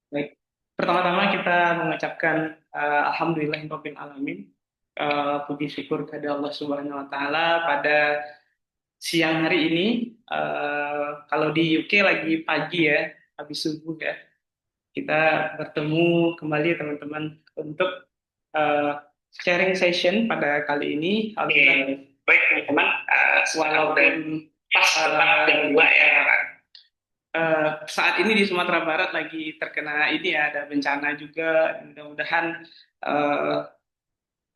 Baik. Pertama-tama kita mengucapkan Alhamdulillahirabbil alamin. Puji syukur kepada Allah Subhanahu wa taala pada siang hari ini. Kalau di UK lagi pagi ya, habis subuh ya. Kita bertemu kembali teman-teman untuk eh, sharing session pada kali ini. Alhamdulillah. Baik teman-teman, walaupun pas tepat jam 2 ya. Saat ini di Sumatera Barat lagi terkena ini ya, ada bencana juga. Mudah-mudahan eh,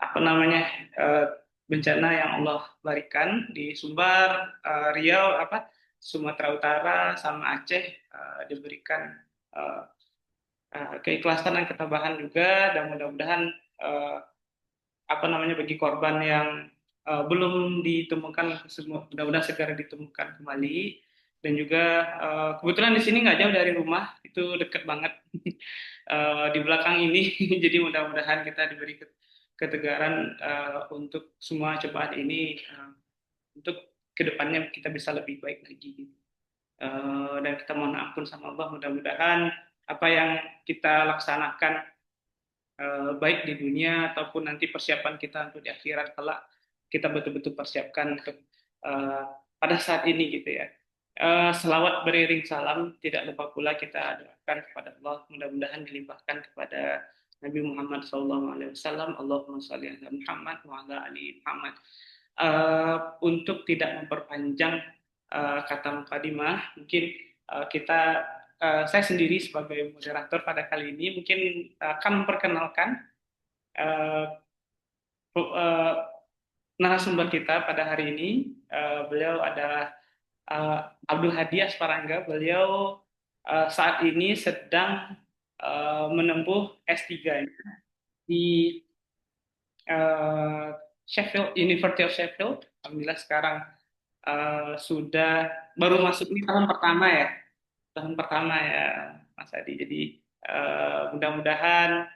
apa namanya eh, bencana yang Allah berikan di Sumbar, Riau, Sumatera Utara sama Aceh diberikan eh, keikhlasan dan ketabahan juga, dan mudah-mudahan eh, bagi korban yang belum ditemukan, mudah-mudahan segera ditemukan kembali. Dan juga kebetulan di sini nggak jauh dari rumah, itu dekat banget di belakang ini. Jadi mudah-mudahan kita diberi ketegaran untuk semua cobaan ini, untuk kedepannya kita bisa lebih baik lagi. Dan kita mohon ampun sama Allah, mudah-mudahan apa yang kita laksanakan baik di dunia ataupun nanti persiapan kita untuk di akhirat kelak, kita betul-betul persiapkan untuk uh, pada saat ini gitu ya. Selawat beriring salam tidak lupa pula kita doakan kepada Allah, mudah-mudahan dilimpahkan kepada Nabi Muhammad SAW. Allahumma sholli ala Muhammad wa ala ali Muhammad. Untuk tidak memperpanjang kata mukadimah, mungkin kita saya sendiri sebagai moderator pada kali ini mungkin akan memperkenalkan uh, uh, narasumber kita pada hari ini. Beliau adalah Abdul Hadi Asparangga. Beliau saat ini sedang menempuh S3 di uh, Sheffield, University of Sheffield. Alhamdulillah sekarang sudah baru masuk ini tahun pertama ya Mas Adi. Jadi mudah-mudahan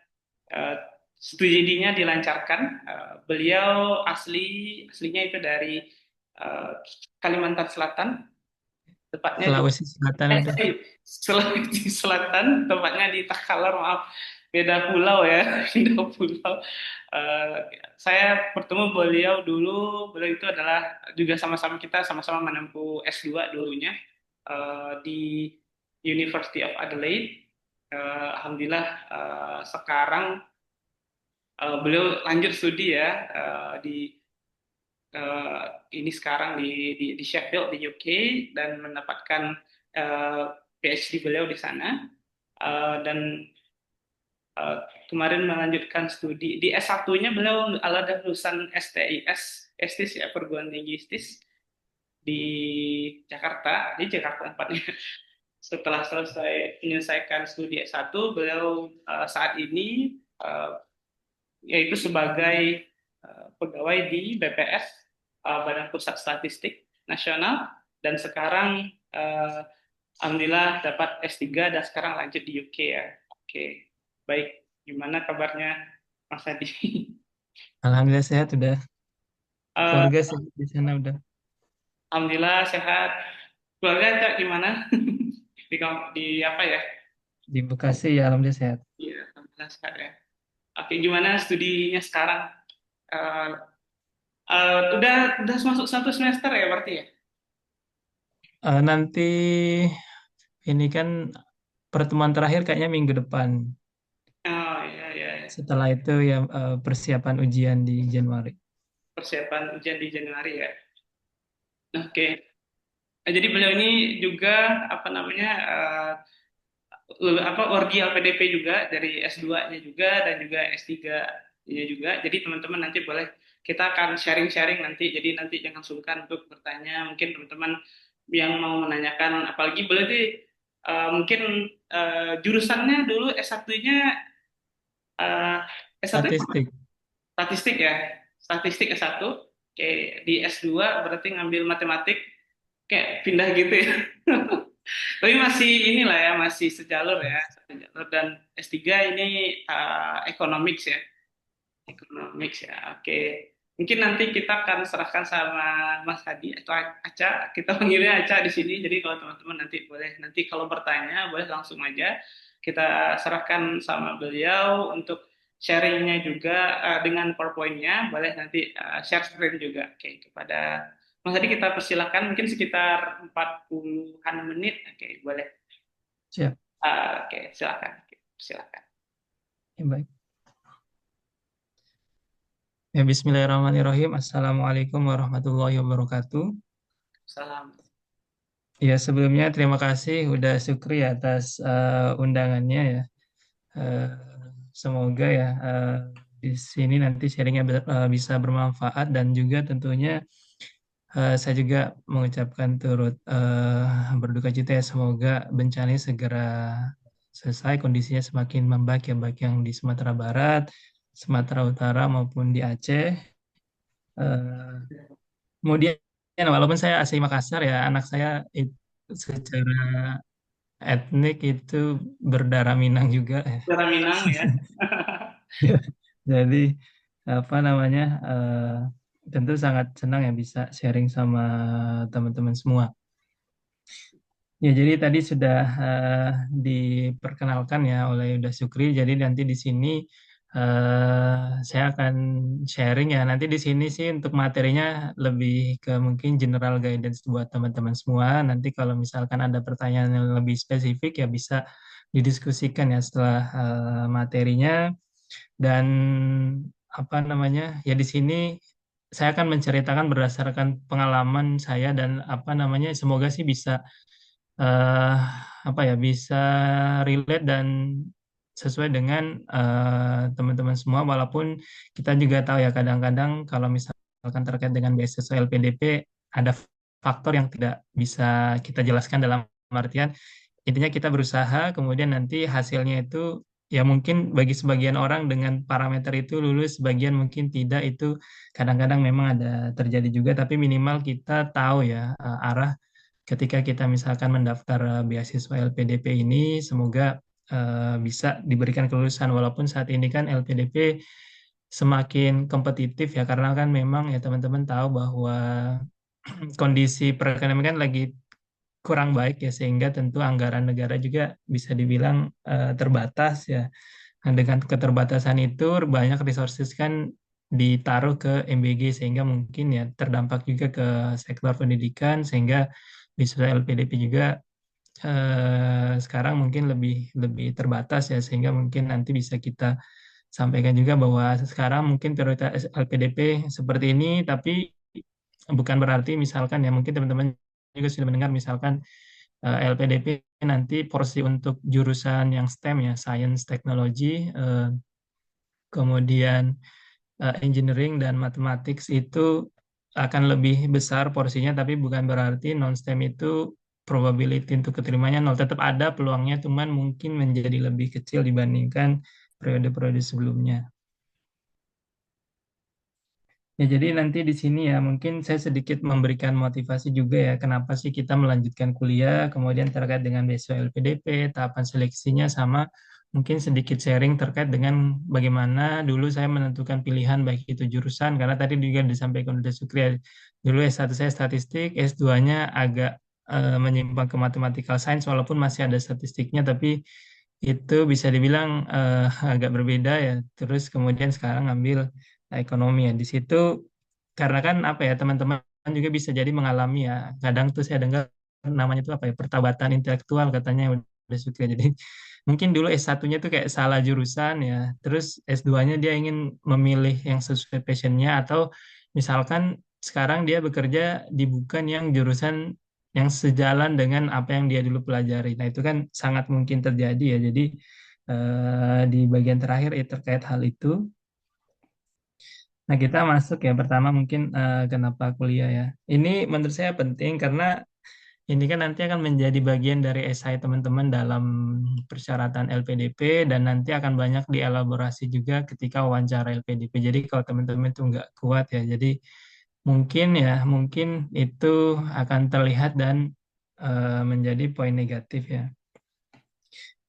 uh, studinya dilancarkan. Beliau aslinya itu dari uh, Kalimantan Selatan, tepatnya di Sulawesi Selatan udah. Sulawesi Selatan, tepatnya di Takalar, maaf, beda pulau ya, beda pulau. Eh, saya bertemu beliau dulu, beliau itu adalah juga sama-sama menempuh S2 dulunya di University of Adelaide. Alhamdulillah sekarang beliau lanjut studi ya di eh, ini sekarang di Sheffield di UK, dan mendapatkan eh, PhD beliau di sana. Dan eh, kemarin melanjutkan studi di S1-nya, beliau ada lulusan STIS, STIS ya, perguruan tinggi ISTIS di Jakarta tempatnya. Setelah selesai menyelesaikan studi S1, beliau saat ini yaitu sebagai pegawai di BPS, Badan Pusat Statistik Nasional, dan sekarang alhamdulillah dapat S3 dan sekarang lanjut di UK ya. Oke, baik. Gimana kabarnya Mas Adi? Alhamdulillah sehat udah. Eh, Keluarga sehat di sana udah. Alhamdulillah sehat. Keluarga Kak gimana? Di apa ya? Di Bekasi ya alhamdulillah sehat. Iya, alhamdulillah sehat ya. Oke, gimana studinya sekarang? Eh, udah masuk satu semester ya berarti ya? Nanti ini kan pertemuan terakhir kayaknya minggu depan. Oh iya iya, iya. Setelah itu ya persiapan ujian di Januari. Persiapan ujian di Januari ya. Oke. Jadi beliau ini juga orgi LPDP juga, dari S2-nya juga dan juga S3-nya juga. Jadi teman-teman nanti boleh, kita akan sharing-sharing nanti. Jadi nanti jangan sungkan untuk bertanya. Mungkin teman-teman yang mau menanyakan, apalagi boleh deh mungkin jurusannya dulu S1-nya uh, S1-nya Statistik. statistik ya. Statistik S1. Oke, di S2 berarti ngambil matematik, kayak pindah gitu ya. Tapi masih inilah ya, masih sejalur ya, sejalur. Dan S3 ini economics ya, economics ya. Oke. Mungkin nanti kita akan serahkan sama Mas Hadi atau Aca. Kita panggilnya Aca di sini. Jadi kalau teman-teman nanti boleh, nanti kalau bertanya boleh langsung aja kita serahkan sama beliau untuk sharingnya juga dengan PowerPoint-nya. Boleh nanti share screen juga. Oke, kepada Mas Hadi kita persilakan mungkin sekitar 40-an menit. Oke, boleh. Siap. Oke, silakan. Oke, silakan. Ya, baik. Ya, Bismillahirrahmanirrahim. Assalamualaikum warahmatullahi wabarakatuh. Salam. Ya, sebelumnya terima kasih udah Sukri atas undangannya ya. Eh, Semoga ya di sini nanti sharingnya bisa bermanfaat dan juga tentunya saya juga mengucapkan turut berduka cita ya semoga bencana ini segera selesai, kondisinya semakin membaik ya baik yang di Sumatera Barat, Sumatera Utara maupun di Aceh. Eh, Kemudian walaupun saya asli Makassar ya anak saya secara etnik itu berdarah Minang juga ya. Cara Minang ya. Jadi apa namanya tentu sangat senang ya bisa sharing sama teman-teman semua. Ya jadi tadi sudah diperkenalkan ya oleh Uda Sukri. Jadi nanti di sini saya akan sharing ya. Nanti di sini sih untuk materinya lebih ke mungkin general guidance buat teman-teman semua. Nanti kalau misalkan ada pertanyaan yang lebih spesifik ya bisa didiskusikan ya setelah materinya. Dan apa namanya ya di sini saya akan menceritakan berdasarkan pengalaman saya dan apa namanya semoga sih bisa eh, apa ya bisa relate dan sesuai dengan teman-teman semua walaupun kita juga tahu ya kadang-kadang kalau misalkan terkait dengan beasiswa LPDP ada faktor yang tidak bisa kita jelaskan dalam artian intinya kita berusaha kemudian nanti hasilnya itu ya mungkin bagi sebagian orang dengan parameter itu lulus sebagian mungkin tidak itu kadang-kadang memang ada terjadi juga tapi minimal kita tahu ya arah ketika kita misalkan mendaftar beasiswa LPDP ini semoga bisa diberikan kelulusan walaupun saat ini kan LPDP semakin kompetitif ya karena kan memang ya teman-teman tahu bahwa kondisi perekonomian kan lagi kurang baik ya sehingga tentu anggaran negara juga bisa dibilang terbatas ya. Nah, dengan keterbatasan itu banyak resources kan ditaruh ke MBG sehingga mungkin ya terdampak juga ke sektor pendidikan sehingga beasiswa LPDP juga sekarang mungkin lebih lebih terbatas ya sehingga mungkin nanti bisa kita sampaikan juga bahwa sekarang mungkin prioritas LPDP seperti ini tapi bukan berarti misalkan ya mungkin teman-teman juga sudah mendengar misalkan LPDP nanti porsi untuk jurusan yang STEM ya, Science, Technology, kemudian Engineering dan Mathematics itu akan lebih besar porsinya, tapi bukan berarti non-STEM itu probability untuk keterimanya nol. Tetap ada peluangnya, cuman mungkin menjadi lebih kecil dibandingkan periode-periode sebelumnya. Ya, jadi nanti di sini ya mungkin saya sedikit memberikan motivasi juga ya kenapa sih kita melanjutkan kuliah, kemudian terkait dengan beasiswa LPDP, tahapan seleksinya sama mungkin sedikit sharing terkait dengan bagaimana dulu saya menentukan pilihan baik itu jurusan karena tadi juga disampaikan oleh Sukriya dulu S1 saya statistik, S2-nya agak menyimpang ke mathematical science walaupun masih ada statistiknya tapi itu bisa dibilang agak berbeda ya. Terus kemudian sekarang ambil ekonomi ya. Di situ karena kan apa ya teman-teman juga bisa jadi mengalami ya. Kadang tuh saya dengar namanya itu apa ya pertabatan intelektual katanya udah suka. Jadi mungkin dulu S1-nya tuh kayak salah jurusan ya. Terus S2-nya dia ingin memilih yang sesuai passionnya atau misalkan sekarang dia bekerja di bukan yang jurusan yang sejalan dengan apa yang dia dulu pelajari. Nah, itu kan sangat mungkin terjadi ya. Jadi di bagian terakhir terkait hal itu. Nah, kita masuk ya. Pertama mungkin kenapa kuliah ya. Ini menurut saya penting karena ini kan nanti akan menjadi bagian dari esai teman-teman dalam persyaratan LPDP dan nanti akan banyak dielaborasi juga ketika wawancara LPDP. Jadi kalau teman-teman itu nggak kuat ya, jadi mungkin itu akan terlihat dan menjadi poin negatif ya.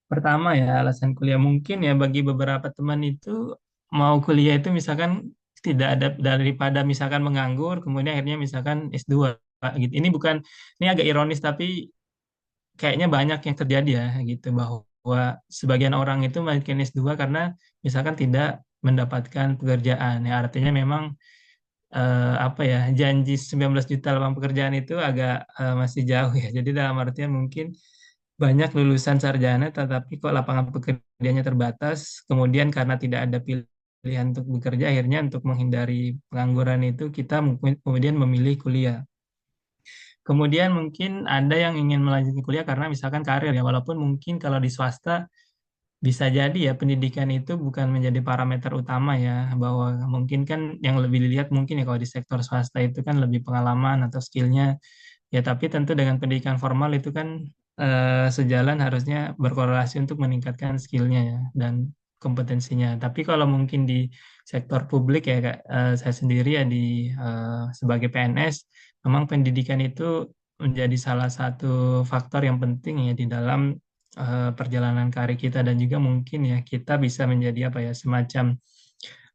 Pertama ya alasan kuliah mungkin ya bagi beberapa teman itu mau kuliah itu misalkan tidak ada daripada misalkan menganggur kemudian akhirnya misalkan S2 gitu. Ini bukan, ini agak ironis tapi kayaknya banyak yang terjadi ya gitu, bahwa sebagian orang itu melakukan S2 karena misalkan tidak mendapatkan pekerjaan. Ya artinya memang apa ya, janji 19 juta lapangan pekerjaan itu agak masih jauh ya. Jadi dalam artian mungkin banyak lulusan sarjana tetapi kok lapangan pekerjaannya terbatas, kemudian karena tidak ada pilihan untuk bekerja akhirnya untuk menghindari pengangguran itu kita kemudian memilih kuliah. Kemudian mungkin ada yang ingin melanjutkan kuliah karena misalkan karir ya, walaupun mungkin kalau di swasta bisa jadi ya pendidikan itu bukan menjadi parameter utama ya, bahwa mungkin kan yang lebih dilihat mungkin ya kalau di sektor swasta itu kan lebih pengalaman atau skillnya ya, tapi tentu dengan pendidikan formal itu kan sejalan, harusnya berkorelasi untuk meningkatkan skillnya ya dan kompetensinya. Tapi kalau mungkin di sektor publik ya Kak, saya sendiri ya di sebagai PNS, memang pendidikan itu menjadi salah satu faktor yang penting ya di dalam perjalanan karir kita, dan juga mungkin ya kita bisa menjadi apa ya, semacam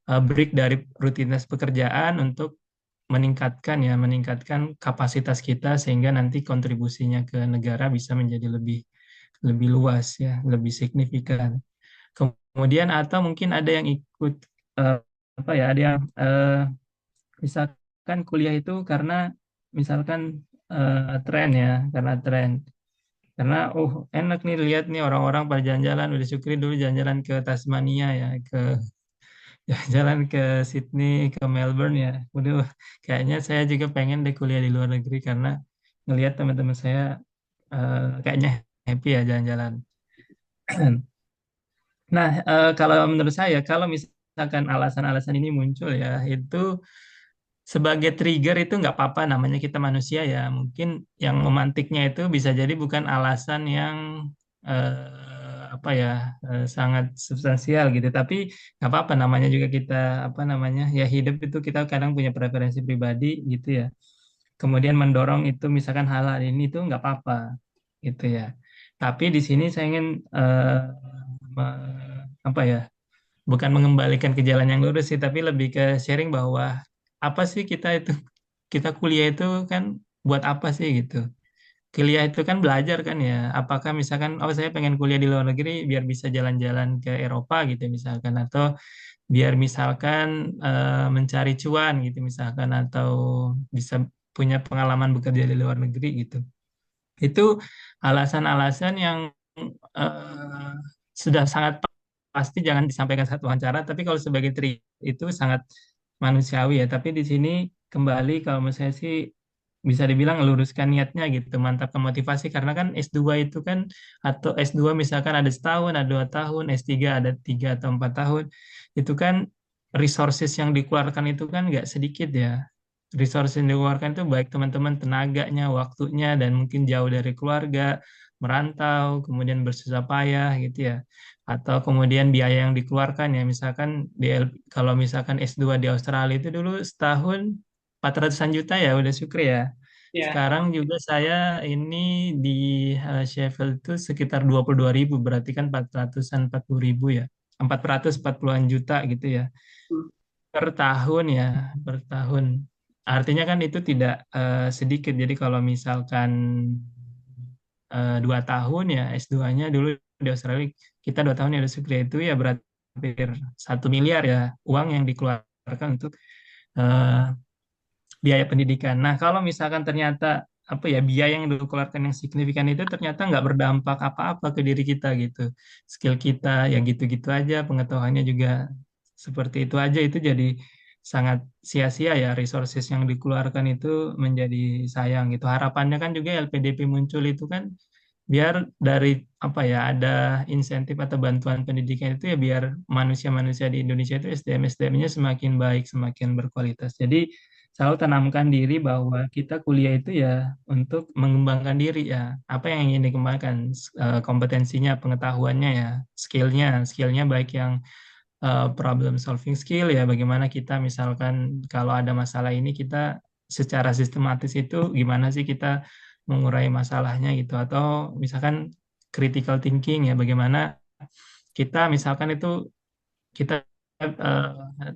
break dari rutinitas pekerjaan untuk meningkatkan kapasitas kita sehingga nanti kontribusinya ke negara bisa menjadi lebih lebih luas ya, lebih signifikan. Kemudian atau mungkin ada yang ikut eh, apa ya, ada yang misalkan kuliah itu karena misalkan tren ya, karena tren. Karena oh enak nih lihat nih orang-orang pada jalan-jalan, udah syukuri dulu jalan-jalan ke Tasmania ya, ke jalan-jalan ke Sydney, ke Melbourne ya. Waduh, kayaknya saya juga pengen deh kuliah di luar negeri karena ngelihat teman-teman saya kayaknya happy ya jalan-jalan. Nah, kalau menurut saya, kalau misalkan alasan-alasan ini muncul ya, itu sebagai trigger itu nggak apa-apa, namanya kita manusia ya. Mungkin yang memantiknya itu bisa jadi bukan alasan yang apa ya, sangat substansial gitu. Tapi nggak apa-apa, namanya juga kita apa namanya ya, hidup itu kita kadang punya preferensi pribadi gitu ya. Kemudian mendorong itu misalkan hal ini itu nggak apa-apa gitu ya. Tapi di sini saya ingin apa ya, bukan mengembalikan ke jalan yang lurus sih, tapi lebih ke sharing bahwa apa sih kita itu, kita kuliah itu kan buat apa sih gitu. Kuliah itu kan belajar kan ya. Apakah misalkan, oh saya pengen kuliah di luar negeri biar bisa jalan-jalan ke Eropa gitu misalkan, atau biar misalkan mencari cuan gitu misalkan, atau bisa punya pengalaman bekerja di luar negeri gitu. Itu alasan-alasan yang eh, sudah sangat pasti jangan disampaikan saat wawancara, tapi kalau sebagai trik itu sangat manusiawi ya. Tapi di sini kembali kalau menurut saya sih bisa dibilang luruskan niatnya gitu, mantapkan motivasi, karena kan S2 itu kan, atau S2 misalkan ada setahun, ada 2 tahun, S3 ada 3 atau 4 tahun, itu kan resources yang dikeluarkan itu kan nggak sedikit ya. Resources yang dikeluarkan itu baik teman-teman tenaganya, waktunya, dan mungkin jauh dari keluarga, merantau, kemudian bersusah payah gitu ya. Atau kemudian biaya yang dikeluarkan ya, misalkan kalau misalkan S2 di Australia itu dulu setahun 400-an juta ya, udah syukur ya. Ya, Sekarang juga saya ini di Sheffield itu sekitar 22.000, berarti kan 400-an 40.000 ya. 440-an juta gitu ya. Per tahun ya, per tahun. Artinya kan itu tidak sedikit. Jadi kalau misalkan 2 tahun ya S2-nya dulu di Australia, kita 2 tahun ya udah syukur ya, itu ya berarti hampir 1 miliar ya uang yang dikeluarkan untuk eh, biaya pendidikan. Nah, kalau misalkan ternyata apa ya, biaya yang dikeluarkan yang signifikan itu ternyata nggak berdampak apa-apa ke diri kita gitu. Skill kita ya gitu-gitu aja, pengetahuannya juga seperti itu aja, itu jadi sangat sia-sia ya, resources yang dikeluarkan itu menjadi sayang gitu. Harapannya kan juga LPDP muncul itu kan biar dari apa ya, ada insentif atau bantuan pendidikan itu ya, biar manusia-manusia di Indonesia itu SDM-SDM-nya semakin baik, semakin berkualitas. Jadi selalu tanamkan diri bahwa kita kuliah itu ya untuk mengembangkan diri ya. Apa yang ingin dikembangkan, kompetensinya, pengetahuannya ya, skillnya baik yang problem solving skill ya, bagaimana kita misalkan kalau ada masalah ini kita secara sistematis itu gimana sih kita mengurai masalahnya gitu, atau misalkan critical thinking ya, bagaimana kita misalkan itu kita eh,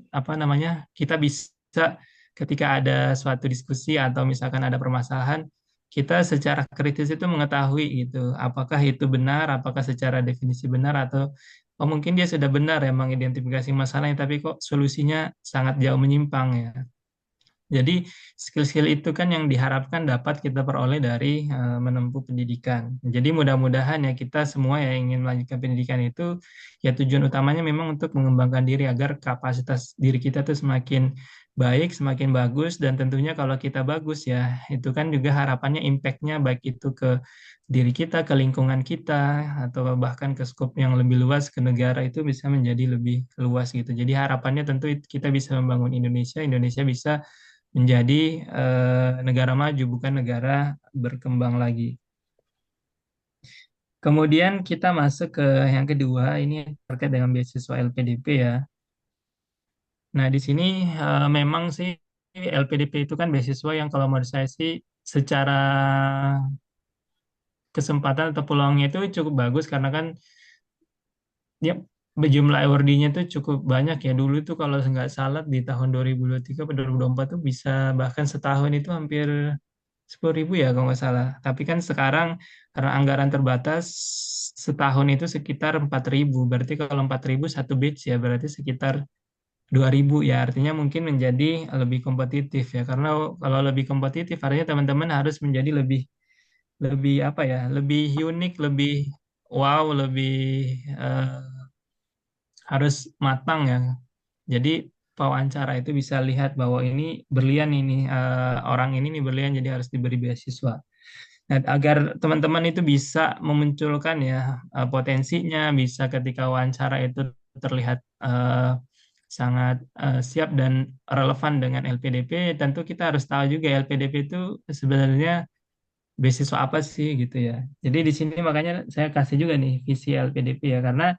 apa namanya, kita bisa ketika ada suatu diskusi atau misalkan ada permasalahan, kita secara kritis itu mengetahui gitu, apakah itu benar, apakah secara definisi benar atau oh, mungkin dia sudah benar ya mengidentifikasi masalahnya, tapi kok solusinya sangat jauh menyimpang ya. Jadi skill-skill itu kan yang diharapkan dapat kita peroleh dari menempuh pendidikan. Jadi mudah-mudahan ya kita semua yang ingin melanjutkan pendidikan itu ya tujuan utamanya memang untuk mengembangkan diri agar kapasitas diri kita tuh semakin baik, semakin bagus dan tentunya kalau kita bagus ya itu kan juga harapannya impact-nya baik itu ke diri kita, ke lingkungan kita atau bahkan ke skop yang lebih luas ke negara itu bisa menjadi lebih luas gitu. Jadi harapannya tentu kita bisa membangun Indonesia, Indonesia bisa menjadi negara maju, bukan negara berkembang lagi. Kemudian kita masuk ke yang kedua, ini terkait dengan beasiswa LPDP ya. Nah, di sini memang sih LPDP itu kan beasiswa yang kalau menurut saya sih secara kesempatan atau peluangnya itu cukup bagus karena kan ya jumlah awardee-nya tuh cukup banyak ya. Dulu tuh kalau nggak salah di tahun 2023 atau 2024 tuh bisa bahkan setahun itu hampir 10.000 ya kalau nggak salah. Tapi kan sekarang karena anggaran terbatas setahun itu sekitar 4.000. Berarti kalau 4.000 satu batch ya berarti sekitar 2.000 ya. Artinya mungkin menjadi lebih kompetitif ya. Karena kalau lebih kompetitif artinya teman-teman harus menjadi lebih lebih apa ya? Lebih unik, lebih wow, lebih eh, harus matang ya. Jadi pewawancara itu bisa lihat bahwa ini berlian ini orang ini nih berlian jadi harus diberi beasiswa. Nah, agar teman-teman itu bisa memunculkan ya potensinya, bisa ketika wawancara itu terlihat sangat siap dan relevan dengan LPDP, tentu kita harus tahu juga LPDP itu sebenarnya beasiswa apa sih gitu ya. Jadi di sini makanya saya kasih juga nih visi LPDP ya, karena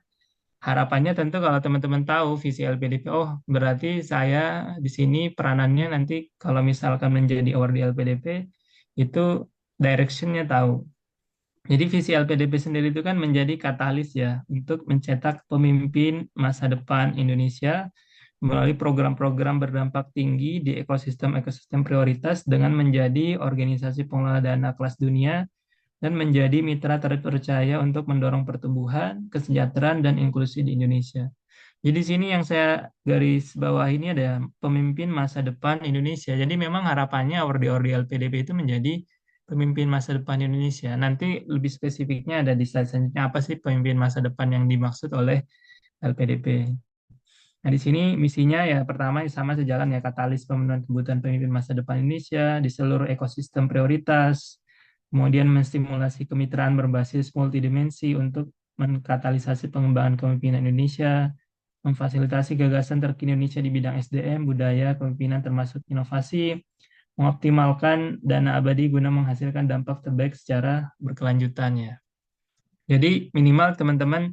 harapannya tentu kalau teman-teman tahu visi LPDP, oh berarti saya di sini peranannya nanti kalau misalkan menjadi award di LPDP itu directionnya tahu. Jadi visi LPDP sendiri itu kan menjadi katalis ya untuk mencetak pemimpin masa depan Indonesia melalui program-program berdampak tinggi di ekosistem-ekosistem prioritas dengan menjadi organisasi pengelola dana kelas dunia dan menjadi mitra terpercaya untuk mendorong pertumbuhan, kesejahteraan, dan inklusi di Indonesia. Jadi sini yang saya garis bawah ini ada pemimpin masa depan Indonesia. Jadi memang harapannya Ordi LPDP itu menjadi pemimpin masa depan Indonesia. Nanti lebih spesifiknya ada di slide selanjutnya apa sih pemimpin masa depan yang dimaksud oleh LPDP. Nah, di sini misinya ya pertama sama sejalan ya katalis pemenuhan kebutuhan pemimpin masa depan Indonesia di seluruh ekosistem prioritas, kemudian menstimulasi kemitraan berbasis multidimensi untuk mengkatalisasi pengembangan kepemimpinan Indonesia, memfasilitasi gagasan terkini Indonesia di bidang SDM, budaya, kepemimpinan termasuk inovasi, mengoptimalkan dana abadi guna menghasilkan dampak terbaik secara berkelanjutan ya. Jadi minimal teman-teman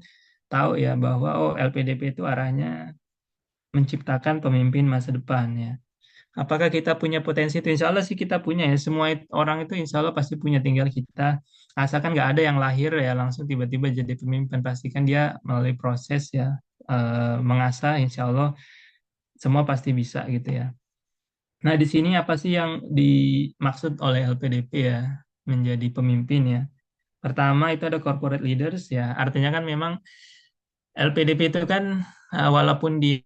tahu ya bahwa oh LPDP itu arahnya menciptakan pemimpin masa depan ya. Apakah kita punya potensi itu? Insya Allah sih kita punya ya. Semua orang itu insya Allah pasti punya. Tinggal kita asalkan nggak ada yang lahir ya langsung tiba-tiba jadi pemimpin. Pastikan dia melalui proses ya mengasah. Insya Allah semua pasti bisa gitu ya. Nah di sini apa sih yang dimaksud oleh LPDP ya menjadi pemimpin ya? Pertama itu ada corporate leaders ya. Artinya kan memang LPDP itu kan walaupun dia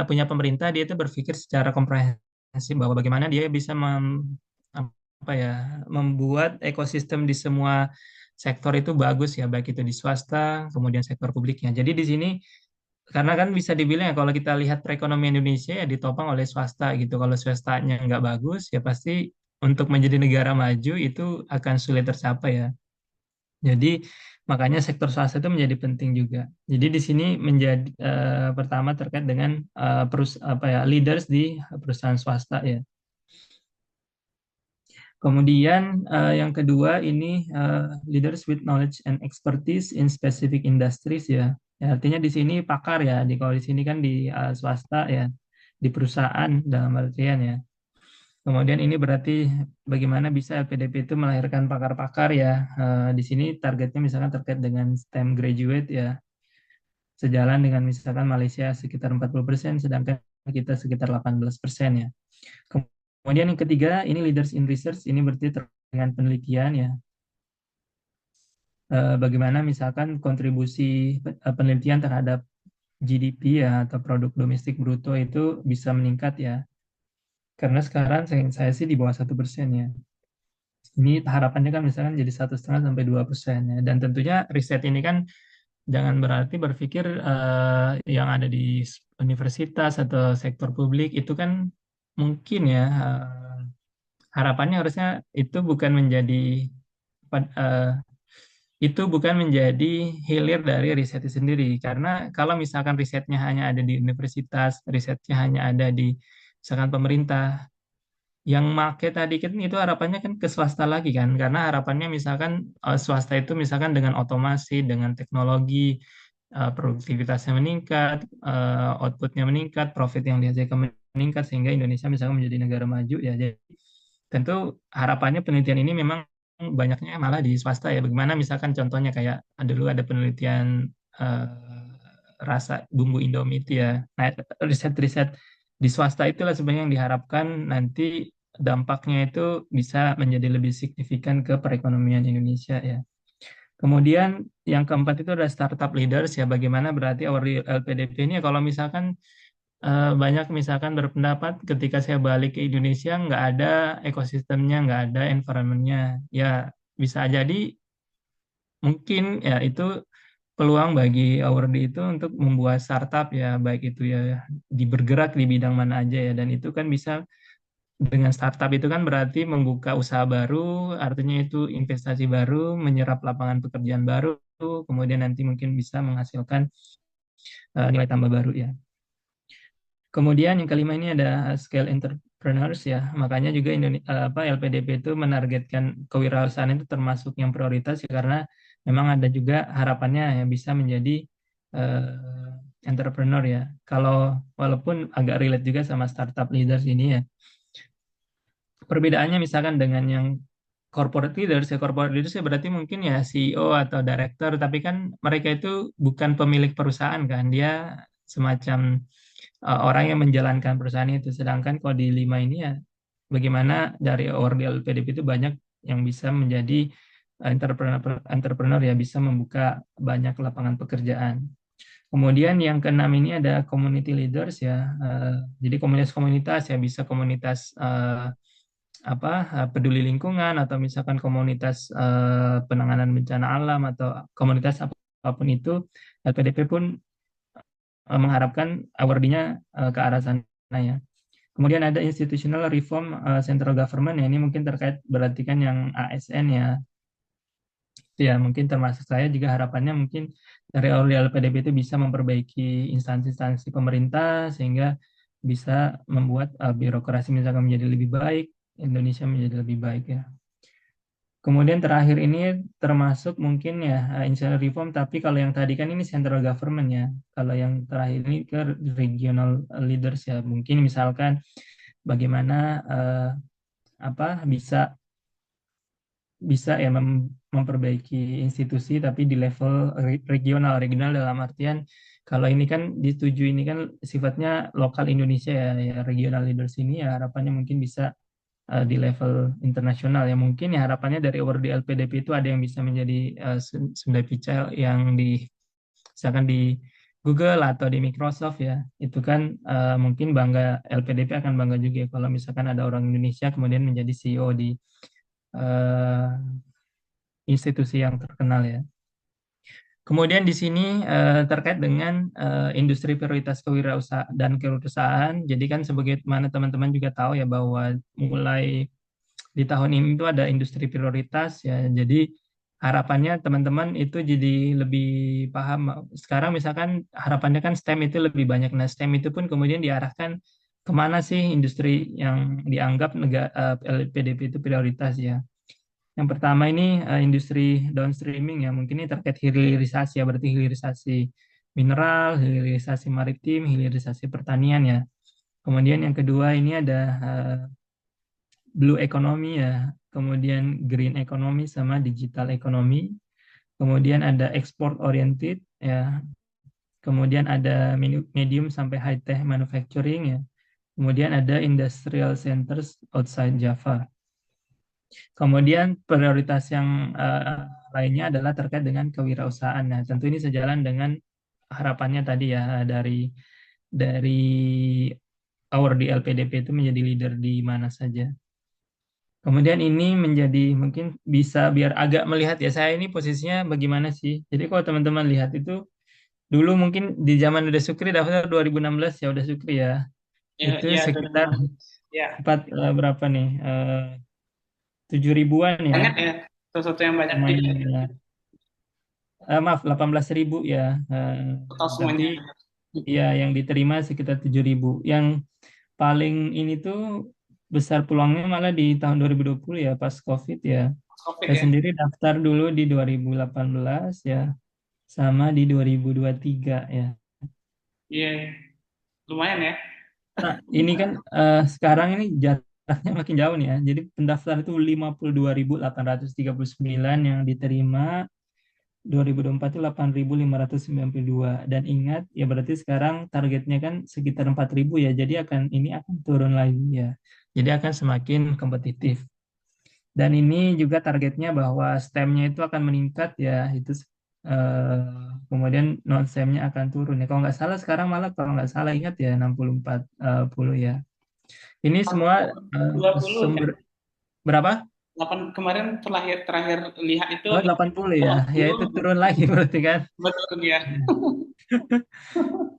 punya pemerintah, dia itu berpikir secara komprehensif bahwa bagaimana dia bisa apa ya, membuat ekosistem di semua sektor itu bagus ya, baik itu di swasta, kemudian sektor publiknya. Jadi di sini karena kan bisa dibilang ya kalau kita lihat perekonomian Indonesia ya ditopang oleh swasta gitu. Kalau swastanya nggak bagus ya pasti untuk menjadi negara maju itu akan sulit tercapai ya. Jadi makanya sektor swasta itu menjadi penting juga. Jadi di sini menjadi pertama terkait dengan apa ya leaders di perusahaan swasta ya. Kemudian yang kedua ini leaders with knowledge and expertise in specific industries ya. Ya, artinya di sini pakar ya. Di kalau di sini kan di swasta ya, di perusahaan dalam artian ya. Kemudian ini berarti bagaimana bisa LPDP itu melahirkan pakar-pakar ya. Di sini targetnya misalkan terkait dengan STEM graduate ya. sejalan dengan misalkan Malaysia sekitar 40%, sedangkan kita sekitar 18% ya. Kemudian yang ketiga, ini leaders in research, ini berarti terkait dengan penelitian ya. Bagaimana misalkan kontribusi penelitian terhadap GDP ya atau produk domestik bruto itu bisa meningkat ya. Karena sekarang saya sih di bawah 1% ya. Ini harapannya kan misalkan jadi 1,5 sampai 2% ya. Dan tentunya riset ini kan jangan berarti berpikir yang ada di universitas atau sektor publik itu kan mungkin ya harapannya harusnya itu bukan menjadi itu bukan menjadi hilir dari riset itu sendiri. Karena kalau misalkan risetnya hanya ada di universitas, risetnya hanya ada di misalkan pemerintah, yang make tadi kan itu harapannya kan ke swasta lagi kan. Karena harapannya misalkan swasta itu misalkan dengan otomasi, dengan teknologi, produktivitasnya meningkat, outputnya meningkat, profit yang dihasilkan meningkat, sehingga Indonesia misalkan menjadi negara maju ya. Jadi tentu harapannya penelitian ini memang banyaknya malah di swasta ya. Bagaimana misalkan contohnya kayak dulu ada penelitian rasa bumbu Indomie itu ya. Nah, riset-riset di swasta itulah sebenarnya yang diharapkan nanti dampaknya itu bisa menjadi lebih signifikan ke perekonomian Indonesia ya. Kemudian yang keempat itu ada startup leaders ya. Bagaimana berarti our LPDP ini ya, kalau misalkan banyak misalkan berpendapat ketika saya balik ke Indonesia nggak ada ekosistemnya, nggak ada environmentnya. Ya bisa jadi mungkin ya itu peluang bagi Awardi itu untuk membuat startup ya, baik itu ya di bergerak di bidang mana aja ya. Dan itu kan bisa dengan startup itu kan berarti membuka usaha baru, artinya itu investasi baru, menyerap lapangan pekerjaan baru, kemudian nanti mungkin bisa menghasilkan nilai tambah baru ya. Kemudian yang kelima ini ada scale entrepreneurs ya. Makanya juga LPDP itu menargetkan kewirausahaan itu termasuk yang prioritas ya, karena memang ada juga harapannya yang bisa menjadi entrepreneur ya. Kalau walaupun agak relate juga sama startup leaders ini ya. Perbedaannya misalkan dengan yang corporate leaders ya berarti mungkin ya CEO atau director, tapi kan mereka itu bukan pemilik perusahaan kan, dia semacam orang yang menjalankan perusahaan itu. Sedangkan kalau di lima ini ya, bagaimana dari Ordel PDP itu banyak yang bisa menjadi entrepreneur ya, bisa membuka banyak lapangan pekerjaan. Kemudian yang keenam ini ada community leaders ya. Jadi komunitas-komunitas ya, bisa komunitas peduli lingkungan atau misalkan komunitas penanganan bencana alam atau komunitas apapun itu, LPDP pun mengharapkan awardnya ke arah sana ya. Kemudian ada institutional reform central government ya, ini mungkin terkait berarti kan yang ASN ya. Itu ya mungkin termasuk saya juga harapannya mungkin dari LPDP itu bisa memperbaiki instansi-instansi pemerintah sehingga bisa membuat birokrasi misalkan menjadi lebih baik, Indonesia menjadi lebih baik ya. Kemudian terakhir ini termasuk mungkin ya institutional reform, tapi kalau yang tadi kan ini central government ya. Kalau yang terakhir ini ke regional leaders ya. Mungkin misalkan bagaimana bisa bisa ya memperbaiki institusi tapi di level regional. Regional dalam artian kalau ini kan disetujui ini kan sifatnya lokal Indonesia ya, ya regional leaders ini ya harapannya mungkin bisa di level internasional ya. Mungkin ya harapannya dari award di LPDP itu ada yang bisa menjadi Sundai Pichai yang di misalkan di Google atau di Microsoft ya. Itu kan mungkin bangga, LPDP akan bangga juga ya kalau misalkan ada orang Indonesia kemudian menjadi CEO di eh, institusi yang terkenal ya. Kemudian di sini terkait dengan industri prioritas kewirausahaan dan kewirausahaan. Jadi kan sebagaimana teman-teman juga tahu ya bahwa mulai di tahun ini itu ada industri prioritas ya. Jadi harapannya teman-teman itu jadi lebih paham. Sekarang misalkan harapannya kan STEM itu lebih banyak. Nah, STEM itu pun kemudian diarahkan kemana sih industri yang dianggap negara LPDP itu prioritas ya. Yang pertama ini industri downstreaming ya, mungkin ini terkait hilirisasi ya, berarti hilirisasi mineral, hilirisasi maritim, hilirisasi pertanian ya. Kemudian yang kedua ini ada blue economy ya, kemudian green economy sama digital economy. Kemudian ada export oriented ya, kemudian ada medium sampai high tech manufacturing ya, kemudian ada industrial centers outside Java. Kemudian prioritas yang lainnya adalah terkait dengan kewirausahaan. Nah, tentu ini sejalan dengan harapannya tadi ya dari our di LPDP itu menjadi leader di mana saja. Kemudian ini menjadi mungkin bisa biar agak melihat ya saya ini posisinya bagaimana sih. Jadi kalau teman-teman lihat itu dulu mungkin di zaman udah Sukri daftar 2016 ya udah Sukri ya. Ya, Itu ya sekitar 2016. Ya, berapa nih? 7 ribuan ya. banyak ya. Sesuatu yang banyak juga Lumayan ya. ya. Maaf 18 ribu ya. Total Tapi semuanya. ya yang diterima sekitar 7 ribu. Yang paling ini tuh besar peluangnya malah di tahun 2020 ya pas COVID ya. COVID Saya ya. sendiri daftar dulu di 2018 ya, sama di 2023 ya. Iya, iya. Lumayan ya. Nah, ini kan sekarang ini jaraknya makin jauh nih ya. Jadi pendaftar itu 52.839 yang diterima 2024 itu 8.592. Dan ingat ya berarti sekarang targetnya kan sekitar 4.000 ya. Jadi ini akan turun lagi ya. Jadi akan semakin kompetitif. Dan ini juga targetnya bahwa STEM-nya itu akan meningkat ya, itu kemudian non STEM-nya akan turun ya. Kalau nggak salah sekarang malah kalau nggak salah ingat ya 64 puluh ya. Ini semua Dua puluh kan. sumber berapa? 8 kemarin terakhir terakhir lihat itu Oh 80 ya. Ya itu 80 turun lagi berarti kan. betul ya.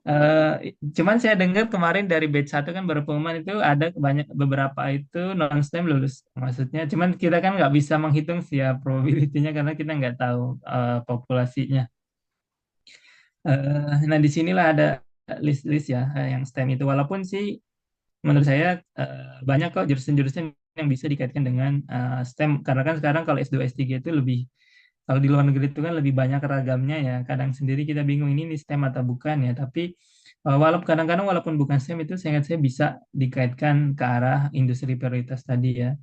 Eh, Cuman saya dengar kemarin dari batch satu kan baru pengumuman itu ada banyak beberapa itu non STEM lulus maksudnya. Cuman kita kan nggak bisa menghitung sih ya probability-nya karena kita nggak tahu populasinya. Nah disinilah ada list-list ya yang STEM itu. Walaupun sih menurut saya banyak kok jurusan-jurusan yang bisa dikaitkan dengan STEM. Karena kan sekarang kalau S2 S3 itu lebih kalau di luar negeri itu kan lebih banyak ragamnya ya. Kadang sendiri kita bingung ini STEM atau bukan ya. Tapi walaupun kadang-kadang walaupun bukan STEM itu saya bisa dikaitkan ke arah industri prioritas tadi ya.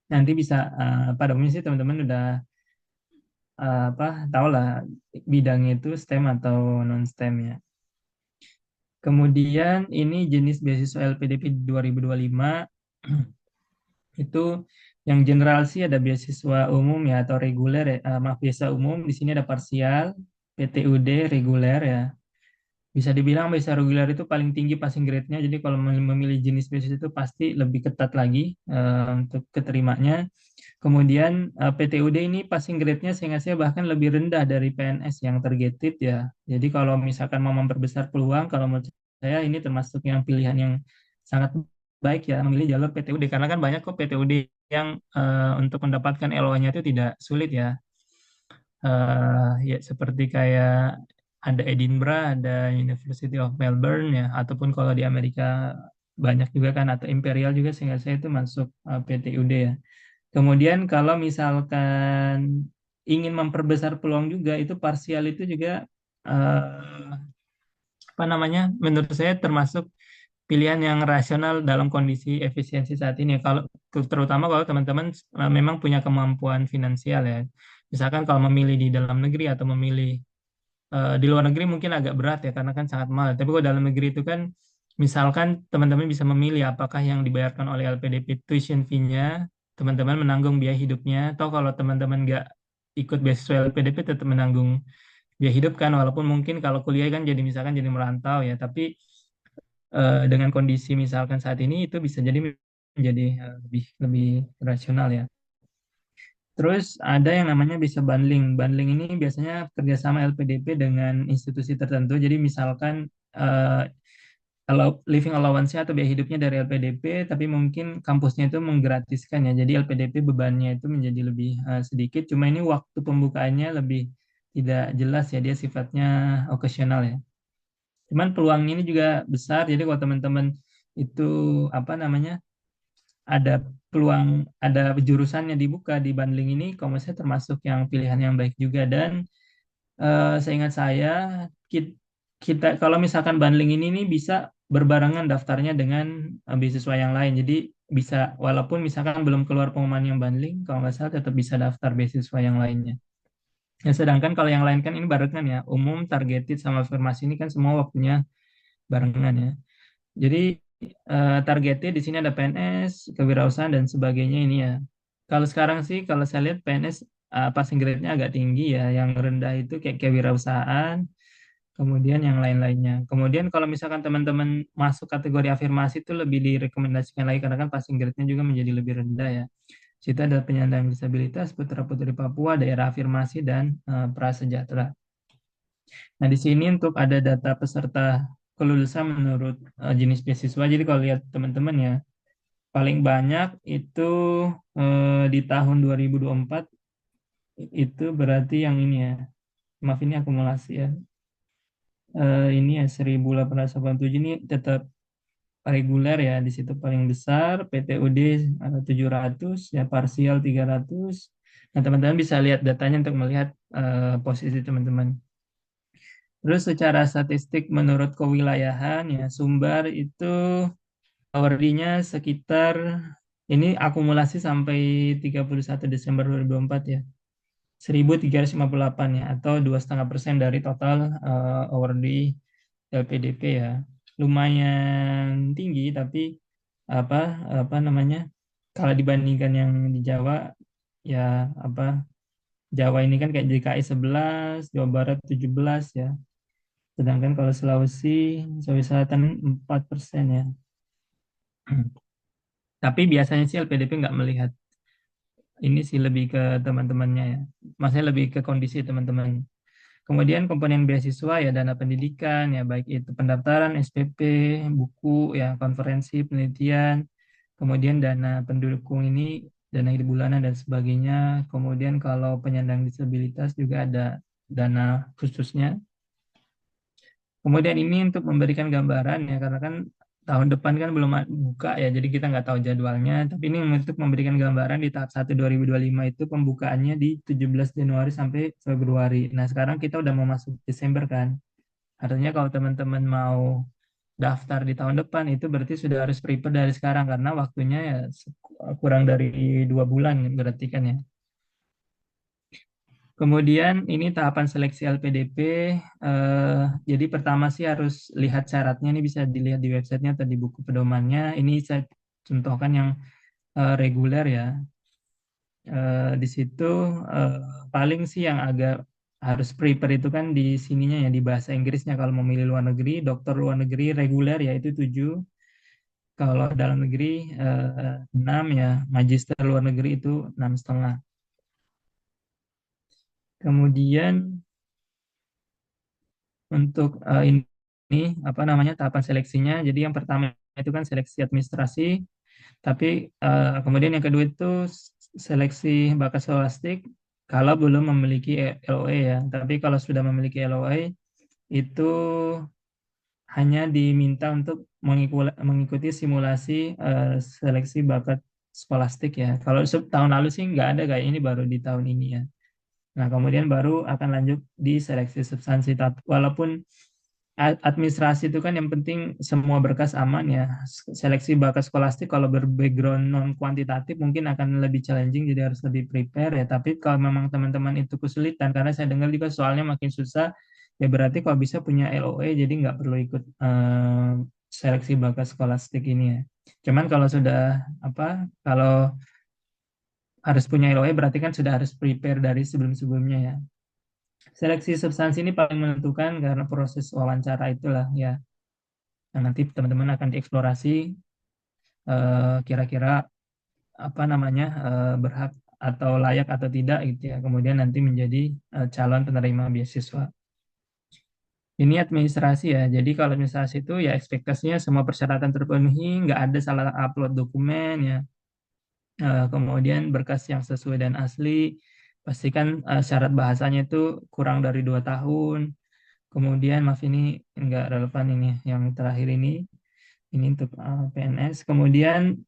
Nanti bisa pada umumnya sih teman-teman udah apa tahu lah bidangnya itu STEM atau non STEM ya. Kemudian ini jenis beasiswa LPDP 2025 itu yang general sih ada beasiswa umum ya atau reguler ya. Maaf beasiswa umum di sini ada parsial, PTUD reguler ya. Bisa dibilang beasiswa reguler itu paling tinggi passing grade-nya. Jadi kalau memilih jenis beasiswa itu pasti lebih ketat lagi untuk keterimanya. Kemudian PTUD ini passing grade-nya seingat saya bahkan lebih rendah dari PNS yang targeted ya. Jadi kalau misalkan mau memperbesar peluang, kalau menurut saya ini termasuk yang pilihan yang sangat baik ya memilih jalur PTUD karena kan banyak kok PTUD yang untuk mendapatkan LO-nya itu tidak sulit ya. Ya seperti kayak ada Edinburgh, ada University of Melbourne ya, ataupun kalau di Amerika banyak juga kan atau Imperial juga sehingga saya itu masuk PTUD ya. Kemudian kalau misalkan ingin memperbesar peluang juga itu parsial itu juga apa namanya menurut saya termasuk pilihan yang rasional dalam kondisi efisiensi saat ini. Kalau terutama kalau teman-teman memang punya kemampuan finansial ya. Misalkan kalau memilih di dalam negeri atau memilih di luar negeri mungkin agak berat ya karena kan sangat mahal. Tapi kalau dalam negeri itu kan misalkan teman-teman bisa memilih apakah yang dibayarkan oleh LPDP tuition fee-nya, teman-teman menanggung biaya hidupnya, atau kalau teman-teman nggak ikut beasiswa LPDP tetap menanggung biaya hidup kan, walaupun mungkin kalau kuliah kan jadi misalkan jadi merantau ya, tapi dengan kondisi misalkan saat ini itu bisa jadi menjadi lebih lebih rasional ya. Terus ada yang namanya bisa bundling. Bundling ini biasanya kerjasama LPDP dengan institusi tertentu. Jadi misalkan eh, kalau living allowance atau biaya hidupnya dari LPDP, tapi mungkin kampusnya itu menggratiskan ya. Jadi LPDP bebannya itu menjadi lebih sedikit. Cuma ini waktu pembukaannya lebih tidak jelas ya. Dia sifatnya occasional ya. Cuman peluangnya ini juga besar. Jadi kalau teman-teman itu apa namanya ada peluang ada jurusannya dibuka di bundling ini, kalau menurut saya termasuk yang pilihan yang baik juga dan seingat saya ki- kita kalau misalkan bundling ini nih bisa berbarengan daftarnya dengan beasiswa yang lain. Jadi bisa walaupun misalkan belum keluar pengumuman yang bundling, kalau nggak salah tetap bisa daftar beasiswa yang lainnya. Ya, sedangkan kalau yang lain kan ini barengan ya, umum, targeted sama afirmasi ini kan semua waktunya barengan ya. Jadi targetnya di sini ada PNS, kewirausahaan dan sebagainya ini ya. Kalau sekarang sih kalau saya lihat PNS passing grade-nya agak tinggi ya. Yang rendah itu kayak kewirausahaan, kemudian yang lain-lainnya. Kemudian kalau misalkan teman-teman masuk kategori afirmasi itu lebih direkomendasikan lagi karena kan passing grade-nya juga menjadi lebih rendah ya. Situ ada penyandang disabilitas, putra-putri Papua, daerah afirmasi dan prasejahtera. Nah, di sini untuk ada data peserta kelulusan menurut jenis beasiswa. Jadi kalau lihat teman-teman ya, paling banyak itu di tahun 2024 itu berarti yang ini ya. Maaf ini akumulasi ya. Ini ya 1887 ini tetap reguler ya, di situ paling besar, PTUD 700 ya, parsial 300. Nah, teman-teman bisa lihat datanya untuk melihat posisi teman-teman. Terus secara statistik menurut kewilayahan ya, Sumbar itu awardnya sekitar, ini akumulasi sampai 31 Desember 2024 ya, 1.358 ya, atau 2,5% dari total awardee LPDP ya. Lumayan tinggi, tapi apa apa namanya, kalau dibandingkan yang di Jawa ya, apa, Jawa ini kan kayak DKI 11, Jawa Barat 17 ya. Sedangkan kalau Sulawesi Selatan 4% ya. Tapi biasanya sih LPDP nggak melihat ini sih, lebih ke teman-temannya ya. Maksudnya lebih ke kondisi teman-teman. Kemudian komponen beasiswa ya, dana pendidikan ya, baik itu pendaftaran, SPP, buku ya, konferensi, penelitian, kemudian dana pendukung ini, dana hidup bulanan dan sebagainya. Kemudian kalau penyandang disabilitas juga ada dana khususnya. Kemudian ini untuk memberikan gambaran ya, karena kan tahun depan kan belum buka ya, jadi kita nggak tahu jadwalnya. Tapi ini untuk memberikan gambaran di tahap 1 2025 itu pembukaannya di 17 Januari sampai Februari. Nah, sekarang kita udah mau masuk Desember kan. Artinya kalau teman-teman mau daftar di tahun depan itu berarti sudah harus prepare dari sekarang karena waktunya ya kurang dari 2 bulan berarti kan ya. Kemudian ini tahapan seleksi LPDP. Jadi pertama sih harus lihat syaratnya, ini bisa dilihat di websitenya atau di buku pedomannya. Ini saya contohkan yang reguler ya. Di situ eh, paling sih yang agak harus prepare itu kan di sininya ya, di bahasa Inggrisnya. Kalau memilih luar negeri, dokter luar negeri reguler ya itu 7. Kalau dalam negeri 6 ya, magister luar negeri itu 6,5. Kemudian untuk ini apa namanya, tahapan seleksinya. Jadi yang pertama itu kan seleksi administrasi, tapi kemudian yang kedua itu seleksi bakat scholastik kalau belum memiliki LOE ya. Tapi kalau sudah memiliki LOE itu hanya diminta untuk mengikuti simulasi seleksi bakat scholastik ya. Kalau tahun lalu sih nggak ada, kayak ini baru di tahun ini ya. Nah, kemudian baru akan lanjut di seleksi substansi. Walaupun administrasi itu kan yang penting semua berkas aman ya. Seleksi bakat skolastik kalau berbackground non kuantitatif mungkin akan lebih challenging, jadi harus lebih prepare ya. Tapi kalau memang teman-teman itu kesulitan, karena saya dengar juga soalnya makin susah, ya berarti kalau bisa punya LOE, jadi nggak perlu ikut seleksi bakat skolastik ini ya. Cuman kalau sudah apa, kalau harus punya LOE berarti kan sudah harus prepare dari sebelum-sebelumnya ya. Seleksi substansi ini paling menentukan karena proses wawancara itulah ya. Nah, nanti teman-teman akan dieksplorasi kira-kira apa namanya, berhak atau layak atau tidak gitu ya. Kemudian nanti menjadi calon penerima beasiswa. Ini administrasi ya. Jadi kalau administrasi itu ya ekspektasinya semua persyaratan terpenuhi, nggak ada salah upload dokumen ya. Kemudian berkas yang sesuai dan asli. Pastikan syarat bahasanya itu kurang dari 2 tahun. Kemudian maaf ini nggak relevan ini yang terakhir ini. Ini untuk PNS. Kemudian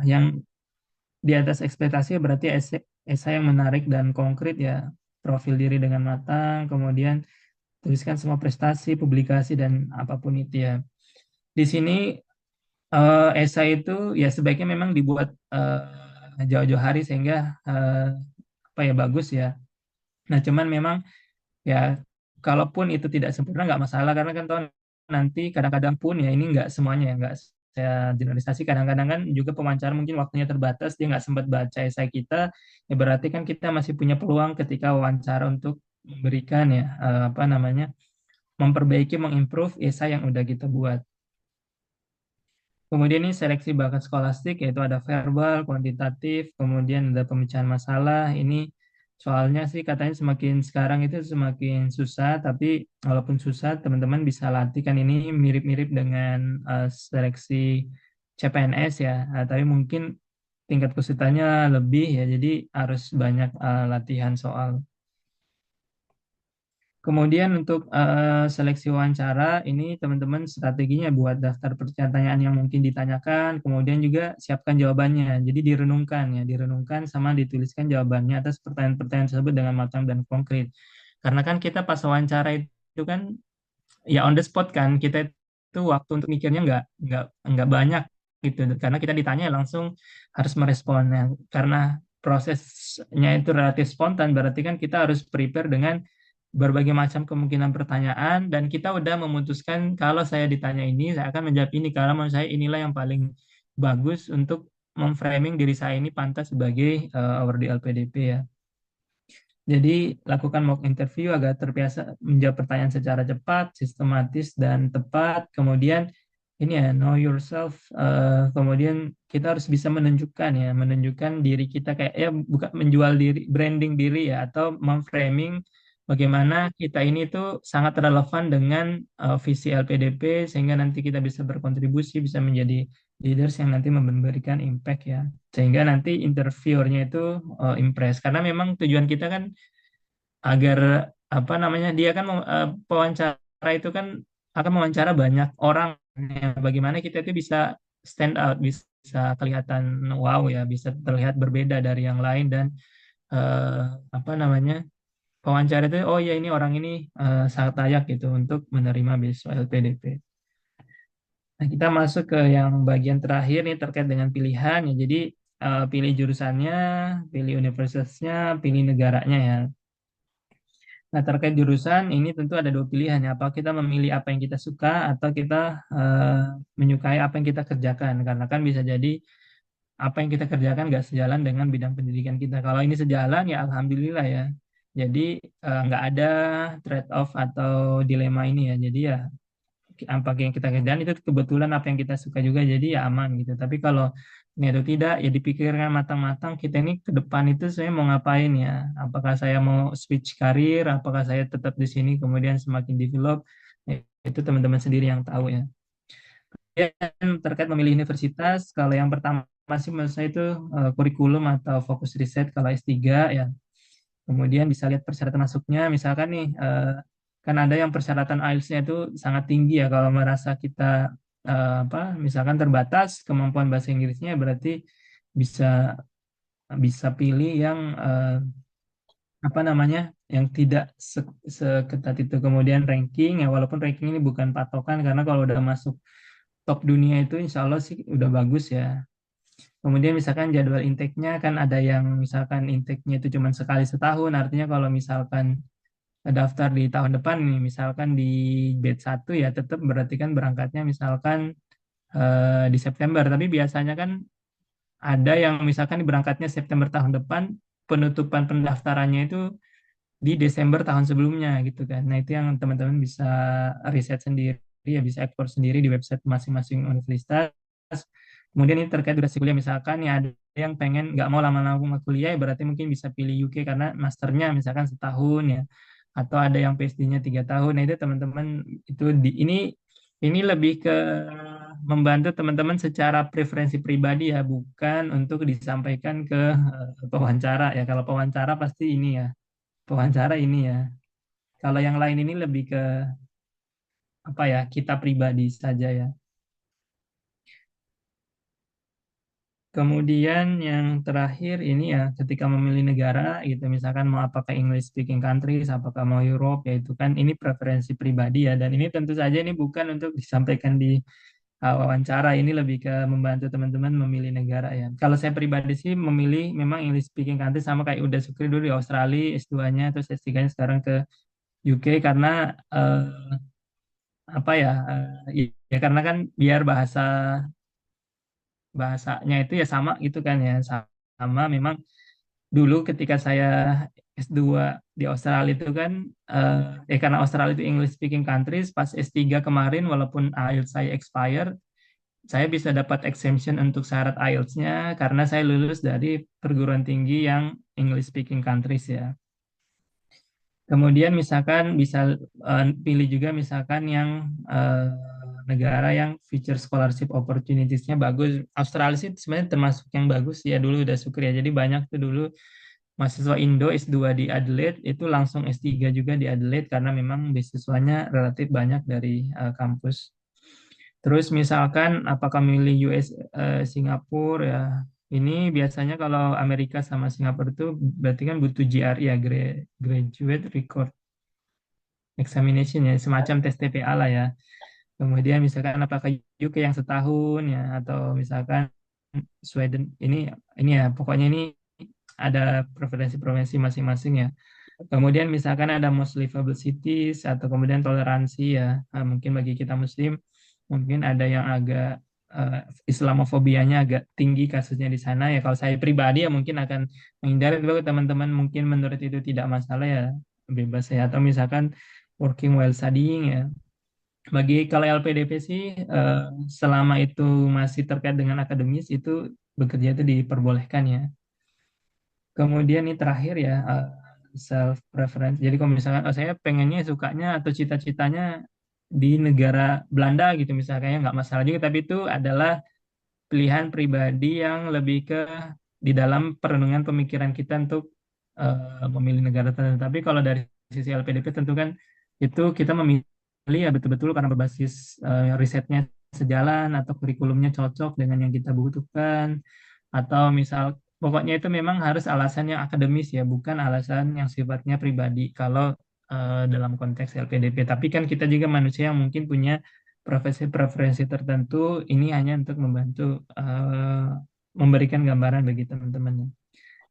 yang di atas ekspektasi berarti esai yang menarik dan konkret ya, profil diri dengan matang, kemudian tuliskan semua prestasi, publikasi dan apapun itu ya. Di sini esai itu ya sebaiknya memang dibuat jauh-jauh hari sehingga apa ya bagus ya. Nah, cuman memang ya kalaupun itu tidak sempurna nggak masalah karena kan toh nanti kadang-kadang pun ya ini nggak semuanya ya nggak saya generalisasi kadang-kadang kan juga pewawancara mungkin waktunya terbatas dia nggak sempat baca esai kita ya berarti kan kita masih punya peluang ketika wawancara untuk memberikan ya apa namanya memperbaiki mengimprove esai yang udah kita buat. Kemudian ini seleksi bakat skolastik, yaitu ada verbal, kuantitatif, kemudian ada pemecahan masalah. Ini soalnya sih katanya semakin sekarang itu semakin susah, tapi walaupun susah, teman-teman bisa latih kan ini mirip-mirip dengan seleksi CPNS ya. Tapi mungkin tingkat kesulitannya lebih ya, jadi harus banyak latihan soal. Kemudian untuk seleksi wawancara, ini teman-teman strateginya buat daftar pertanyaan yang mungkin ditanyakan, kemudian juga siapkan jawabannya. Jadi direnungkan ya, direnungkan sama dituliskan jawabannya atas pertanyaan-pertanyaan tersebut dengan matang dan konkret. Karena kan kita pas wawancara itu kan ya on the spot kan, kita itu waktu untuk mikirnya nggak banyak gitu. Karena kita ditanya langsung harus meresponnya. Karena prosesnya itu relatif spontan, berarti kan kita harus prepare dengan berbagai macam kemungkinan pertanyaan dan kita udah memutuskan kalau saya ditanya ini saya akan menjawab ini karena menurut saya inilah yang paling bagus untuk memframing diri saya ini pantas sebagai award di LPDP ya. Jadi lakukan mock interview agar terbiasa menjawab pertanyaan secara cepat, sistematis dan tepat. Kemudian ini ya know yourself. Kemudian kita harus bisa menunjukkan ya, menunjukkan diri kita kayak ya bukan menjual diri, branding diri ya atau memframing bagaimana kita ini tuh sangat relevan dengan visi LPDP sehingga nanti kita bisa berkontribusi, bisa menjadi leaders yang nanti memberikan impact ya. Sehingga nanti interviewernya itu impress karena memang tujuan kita kan agar apa namanya dia kan pewawancara itu kan akan mewawancara banyak orang ya, bagaimana kita itu bisa stand out bisa kelihatan wow ya bisa terlihat berbeda dari yang lain dan eh, apa namanya pewawancara itu oh ya ini orang ini sangat layak gitu untuk menerima beasiswa LPDP. Nah, kita masuk ke yang bagian terakhir nih terkait dengan pilihan ya. Jadi pilih jurusannya, pilih universitasnya, pilih negaranya ya. Nah, terkait jurusan ini tentu ada dua pilihan ya. Apa kita memilih apa yang kita suka atau kita eh, menyukai apa yang kita kerjakan. Karena kan bisa jadi apa yang kita kerjakan nggak sejalan dengan bidang pendidikan kita. Kalau ini sejalan ya alhamdulillah ya. Jadi nggak ada trade off atau dilema ini ya. Jadi ya apa yang kita kerjakan itu kebetulan apa yang kita suka juga jadi ya aman gitu. Tapi kalau ini atau tidak ya dipikirkan matang-matang kita ini ke depan itu saya mau ngapain ya? Apakah saya mau switch karir? Apakah saya tetap di sini kemudian semakin develop? Ya, itu teman-teman sendiri yang tahu ya. Dan terkait memilih universitas, kalau yang pertama masih menurut saya itu kurikulum atau fokus riset kalau S3 ya. Kemudian bisa lihat persyaratan masuknya, misalkan nih, kan ada yang persyaratan IELTS-nya itu sangat tinggi ya. Kalau merasa kita apa, misalkan terbatas kemampuan bahasa Inggrisnya, berarti bisa bisa pilih yang apa namanya, yang tidak seketat itu. Kemudian ranking ya, walaupun ranking ini bukan patokan karena kalau udah masuk top dunia itu, insya Allah sih udah bagus ya. Kemudian misalkan jadwal intake-nya kan ada yang misalkan intake-nya itu cuma sekali setahun, artinya kalau misalkan daftar di tahun depan nih, misalkan di batch 1 ya tetap berarti kan berangkatnya misalkan di September, tapi biasanya kan ada yang misalkan berangkatnya September tahun depan, penutupan pendaftarannya itu di Desember tahun sebelumnya gitu kan. Nah, itu yang teman-teman bisa riset sendiri ya, bisa ekspor sendiri di website masing-masing universitas. Kemudian ini terkait durasi kuliah misalkan ya ada yang pengen nggak mau lama-lama kuliah ya berarti mungkin bisa pilih UK karena masternya misalkan setahun ya atau ada yang PhD-nya 3 tahun. Nah itu teman-teman itu ini lebih ke membantu teman-teman secara preferensi pribadi ya bukan untuk disampaikan ke pewawancara ya. Kalau pewawancara pasti ini ya pewawancara ini ya. Kalau yang lain ini lebih ke apa ya kita pribadi saja ya. Kemudian yang terakhir ini ya ketika memilih negara gitu misalkan mau apakah English speaking countries apakah mau Europe ya itu kan ini preferensi pribadi ya dan ini tentu saja ini bukan untuk disampaikan di wawancara ini lebih ke membantu teman-teman memilih negara ya. Kalau saya pribadi sih memilih memang English speaking country sama kayak udah Sukri dulu di Australia S2-nya terus S3-nya sekarang ke UK karena apa ya ya karena kan biar bahasanya itu ya sama gitu kan ya sama memang dulu ketika saya S2 di Australia itu kan karena Australia itu English speaking countries pas S3 kemarin walaupun IELTS saya expire saya bisa dapat exemption untuk syarat IELTS-nya karena saya lulus dari perguruan tinggi yang English speaking countries ya. Kemudian misalkan bisa pilih juga misalkan yang negara yang feature scholarship opportunities-nya bagus. Australia sih sebenarnya termasuk yang bagus ya dulu udah syukur ya. Jadi banyak tuh dulu mahasiswa Indo S2 di Adelaide itu langsung S3 juga di Adelaide karena memang beasiswanya relatif banyak dari kampus. Terus misalkan apakah milih US Singapura ya. Ini biasanya kalau Amerika sama Singapura itu berarti kan butuh GRE ya, Graduate Record Examination ya, semacam tes TPA lah ya. Kemudian misalkan apakah UK yang setahun ya atau misalkan Sweden ini ya pokoknya ini ada preferensi-preferensi masing-masing ya. Kemudian misalkan ada most livable cities atau kemudian toleransi ya. Mungkin bagi kita Muslim mungkin ada yang agak eh, Islamofobianya agak tinggi kasusnya di sana ya. Kalau saya pribadi ya mungkin akan menghindari, tapi teman-teman mungkin menurut itu tidak masalah ya bebas ya. Atau misalkan working while studying ya. Bagi kalau LPDP sih eh, selama itu masih terkait dengan akademis itu bekerja itu diperbolehkan ya. Kemudian ini terakhir ya self preference. Jadi kalau misalkan saya pengennya sukanya atau cita-citanya di negara Belanda gitu misalnya ya nggak masalah juga. Tapi itu adalah pilihan pribadi yang lebih ke di dalam perenungan pemikiran kita untuk memilih negara tertentu. Tapi kalau dari sisi LPDP tentu kan itu kita memilih ya betul-betul karena berbasis risetnya sejalan atau kurikulumnya cocok dengan yang kita butuhkan atau misal pokoknya itu memang harus alasan yang akademis ya bukan alasan yang sifatnya pribadi kalau dalam konteks LPDP. Tapi kan kita juga manusia yang mungkin punya preferensi tertentu ini hanya untuk membantu memberikan gambaran bagi teman-temannya.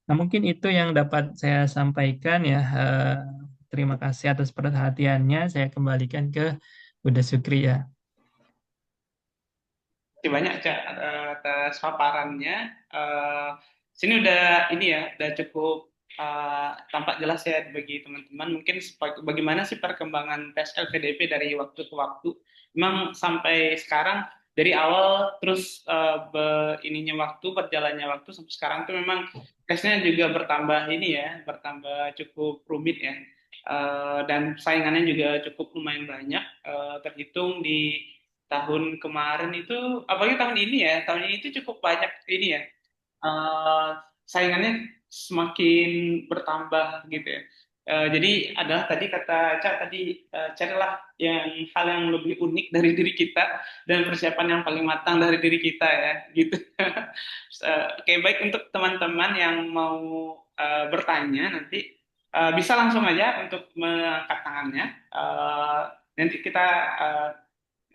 Nah, mungkin itu yang dapat saya sampaikan ya. Terima kasih atas perhatiannya. Saya kembalikan ke Bunda Sukri ya. Terima kasih banyak Cak atas paparannya. Eh, Sini udah ini ya, udah cukup tampak jelas ya bagi teman-teman. Mungkin bagaimana sih perkembangan tes LPDP dari waktu ke waktu. Memang sampai sekarang dari awal terus ininya waktu berjalannya waktu sampai sekarang tuh memang tesnya juga bertambah ini ya, bertambah cukup rumit ya. Dan saingannya juga cukup lumayan banyak. Terhitung di tahun kemarin itu, apalagi tahun ini ya, tahun ini itu cukup banyak ini ya, eh, saingannya semakin bertambah gitu ya. Jadi adalah tadi kata Cak tadi carilah hal yang lebih unik dari diri kita dan persiapan yang paling matang dari diri kita ya gitu. Oke, baik untuk teman-teman yang mau bertanya nanti bisa langsung aja untuk mengangkat tangannya. Eh, Nanti kita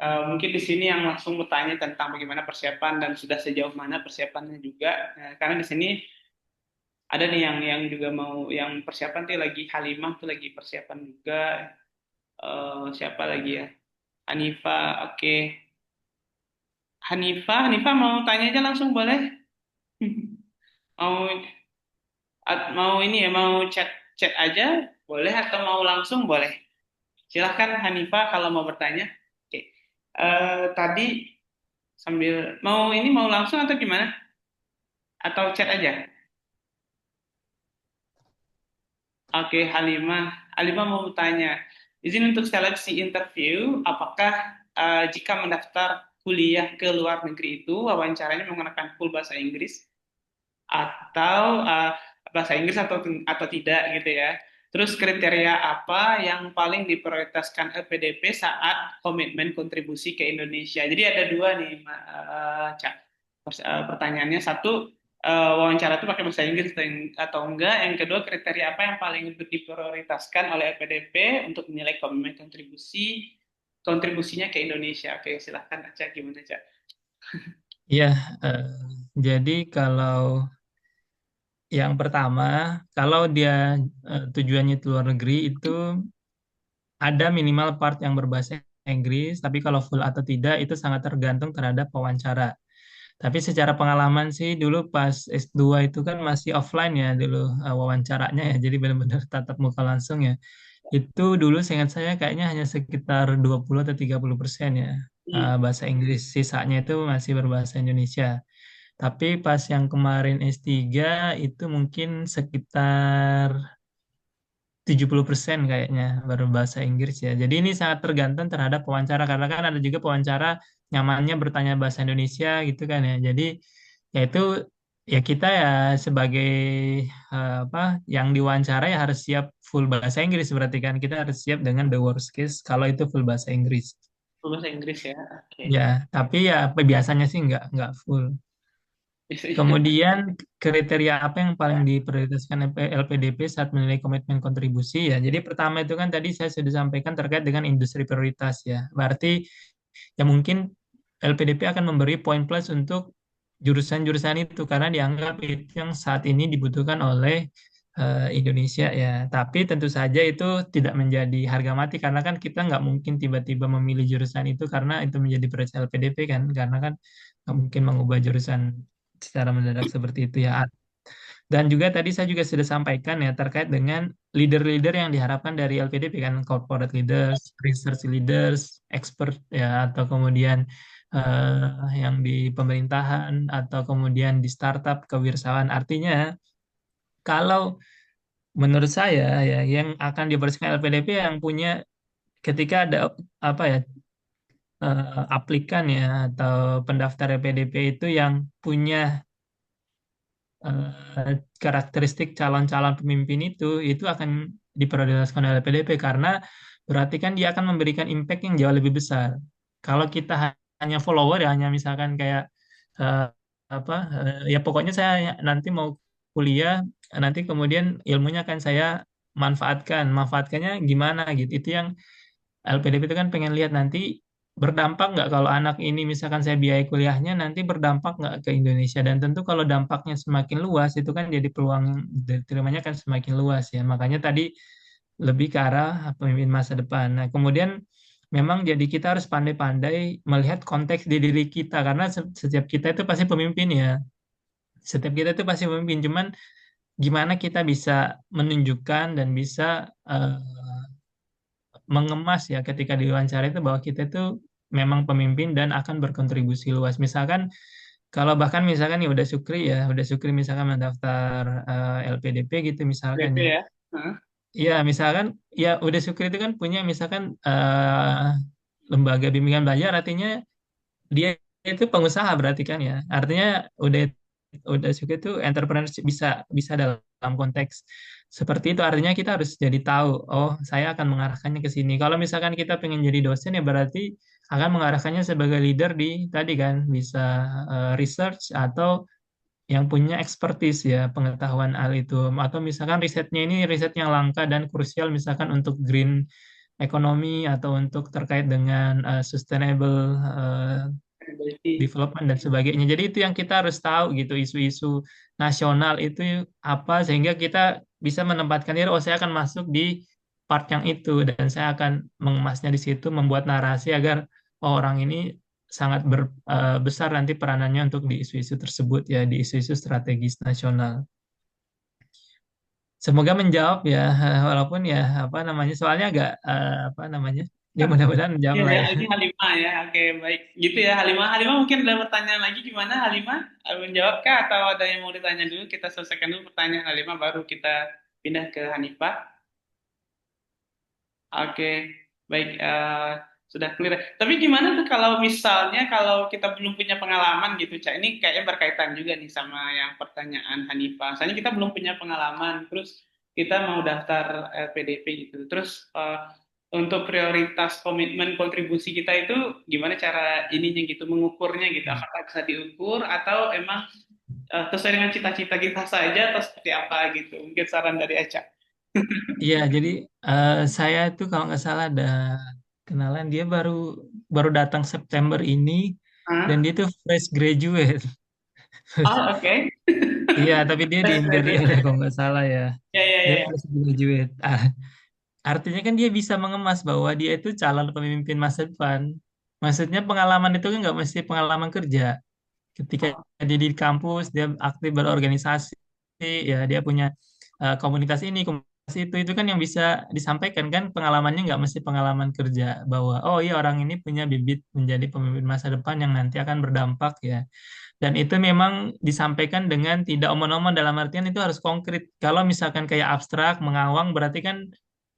eh, mungkin di sini yang langsung bertanya tentang bagaimana persiapan dan sudah sejauh mana persiapannya juga. Karena di sini ada nih yang juga mau yang persiapan tuh lagi Halimah tuh lagi persiapan juga. Siapa lagi ya? Hanifa, oke. Hanifa mau tanya aja langsung boleh? Mau mau ini ya mau chat chat aja boleh atau mau langsung boleh. Silahkan Hanifa kalau mau bertanya. Oke. Tadi sambil mau langsung atau gimana? Atau chat aja? Oke, Halimah mau tanya, izin untuk seleksi interview, apakah jika mendaftar kuliah ke luar negeri itu wawancaranya menggunakan full bahasa Inggris atau bahasa Inggris atau tidak gitu ya? Terus kriteria apa yang paling diprioritaskan LPDP saat komitmen kontribusi ke Indonesia? Jadi ada dua nih, Cak. Pertanyaannya satu, wawancara itu pakai bahasa Inggris atau enggak? Yang kedua, kriteria apa yang paling diprioritaskan oleh LPDP untuk menilai komitmen kontribusi? kontribusinya ke Indonesia. Oke, silahkan Aca, gimana Aca? Iya, eh, jadi kalau yang pertama, kalau dia tujuannya ke luar negeri itu ada minimal part yang berbahasa Inggris, tapi kalau full atau tidak itu sangat tergantung terhadap wawancara. Tapi secara pengalaman sih dulu pas S2 itu kan masih offline ya dulu wawancaranya ya, jadi benar-benar tatap muka langsung ya. Itu dulu seingat saya kayaknya hanya sekitar 20 atau 30% ya Hmm, bahasa Inggris, sisanya itu masih berbahasa Indonesia. Tapi pas yang kemarin S3 itu mungkin sekitar 70% kayaknya baru bahasa Inggris ya. Jadi ini sangat tergantung terhadap pewawancara karena kan ada juga pewawancara nyamannya bertanya bahasa Indonesia gitu kan ya. Jadi ya itu ya kita ya sebagai apa yang diwawancara ya harus siap full bahasa Inggris berarti kan kita harus siap dengan the worst case kalau itu full bahasa Inggris. bahasa Inggris ya. Oke. Ya, tapi ya biasanya sih nggak full. Biasanya. Kemudian kriteria apa yang paling diprioritaskan LPDP saat menilai komitmen kontribusi ya. Jadi pertama itu kan tadi saya sudah sampaikan terkait dengan industri prioritas ya. Berarti ya mungkin LPDP akan memberi poin plus untuk jurusan-jurusan itu karena dianggap itu yang saat ini dibutuhkan oleh Indonesia ya. Tapi tentu saja itu tidak menjadi harga mati karena kan kita nggak mungkin tiba-tiba memilih jurusan itu karena itu menjadi prioritas LPDP kan. Karena kan nggak mungkin mengubah jurusan secara mendadak seperti itu ya. Dan juga tadi saya juga sudah sampaikan ya terkait dengan leader-leader yang diharapkan dari LPDP kan corporate leaders, research leaders, expert ya atau kemudian yang di pemerintahan atau kemudian di startup kewirausahaan. Artinya kalau menurut saya ya yang akan dibersihkan LPDP yang punya ketika ada apa ya aplikan ya atau pendaftar LPDP itu yang punya karakteristik calon-calon pemimpin itu akan diprioritaskan oleh PDP karena berarti kan dia akan memberikan impact yang jauh lebih besar. Kalau kita hanya follower ya hanya misalkan kayak eh, apa ya pokoknya saya nanti mau kuliah nanti kemudian ilmunya akan saya manfaatkannya gimana gitu itu yang LPDP itu kan pengen lihat nanti berdampak nggak kalau anak ini misalkan saya biayai kuliahnya nanti berdampak nggak ke Indonesia dan tentu kalau dampaknya semakin luas itu kan jadi peluang diterimanya kan semakin luas ya makanya tadi lebih ke arah pemimpin masa depan. Nah kemudian memang jadi kita harus pandai-pandai melihat konteks di diri kita karena setiap kita itu pasti pemimpin ya setiap kita itu pasti pemimpin cuman gimana kita bisa menunjukkan dan bisa eh, mengemas ya ketika diwawancara itu bahwa kita itu memang pemimpin dan akan berkontribusi luas. Misalkan kalau bahkan misalkan ya udah Sukri misalkan mendaftar LPDP gitu misalkan BP ya. ya. Hah? Iya, misalkan ya udah Sukri itu kan punya misalkan lembaga bimbingan belajar artinya dia itu pengusaha berarti kan ya. Artinya udah udah suka itu entrepreneurship bisa bisa dalam konteks seperti itu artinya kita harus jadi tahu oh saya akan mengarahkannya ke sini. Kalau misalkan kita pengen jadi dosen ya berarti akan mengarahkannya sebagai leader di tadi kan bisa research atau yang punya expertise ya pengetahuan hal itu atau misalkan risetnya ini riset yang langka dan krusial misalkan untuk green ekonomi atau untuk terkait dengan sustainable Ability. development dan sebagainya. Jadi itu yang kita harus tahu gitu isu-isu nasional itu apa sehingga kita bisa menempatkan diri oh saya akan masuk di part yang itu dan saya akan mengemasnya di situ membuat narasi agar oh, orang ini sangat besar nanti peranannya untuk di isu-isu tersebut ya di isu-isu strategis nasional. Semoga menjawab ya walaupun ya apa namanya soalnya agak apa namanya ya mudah-mudahan menjawab Iya lah ya, ya. ini Halimah ya. Oke, baik. Gitu ya Halimah. Halimah mungkin ada pertanyaan lagi gimana Halimah? Menjawab kah atau ada yang mau ditanya dulu? Kita selesaikan dulu pertanyaan Halimah baru kita pindah ke Hanifah. Oke, baik. Sudah clear. Tapi gimana tuh kalau misalnya kalau kita belum punya pengalaman gitu, Cak? Ini kayaknya berkaitan juga nih sama yang pertanyaan Hanifah. Soalnya kita belum punya pengalaman, terus kita mau daftar LPDP gitu. Terus untuk prioritas komitmen kontribusi kita itu gimana cara ininya gitu, mengukurnya gitu? Apakah bisa diukur atau emang sesuai dengan cita-cita kita saja atau seperti apa gitu? Mungkin saran dari Eca. Iya, jadi saya itu kalau nggak salah ada kenalan dia baru baru datang September ini dan Ah, dia tuh fresh graduate. oh, oke. Iya, tapi dia di Fresh interior graduate ya ya. kalau nggak salah ya. Ya, ya, Dia ya, ya. fresh graduate. Artinya kan dia bisa mengemas bahwa dia itu calon pemimpin masa depan. Maksudnya pengalaman itu kan nggak mesti pengalaman kerja. Ketika Oh, dia di kampus, dia aktif berorganisasi, ya dia punya komunitas ini, komunitas itu kan yang bisa disampaikan kan pengalamannya nggak mesti pengalaman kerja bahwa oh iya orang ini punya bibit menjadi pemimpin masa depan yang nanti akan berdampak ya. Dan itu memang disampaikan dengan tidak omon-omon dalam artian itu harus konkret. Kalau misalkan kayak abstrak, mengawang berarti kan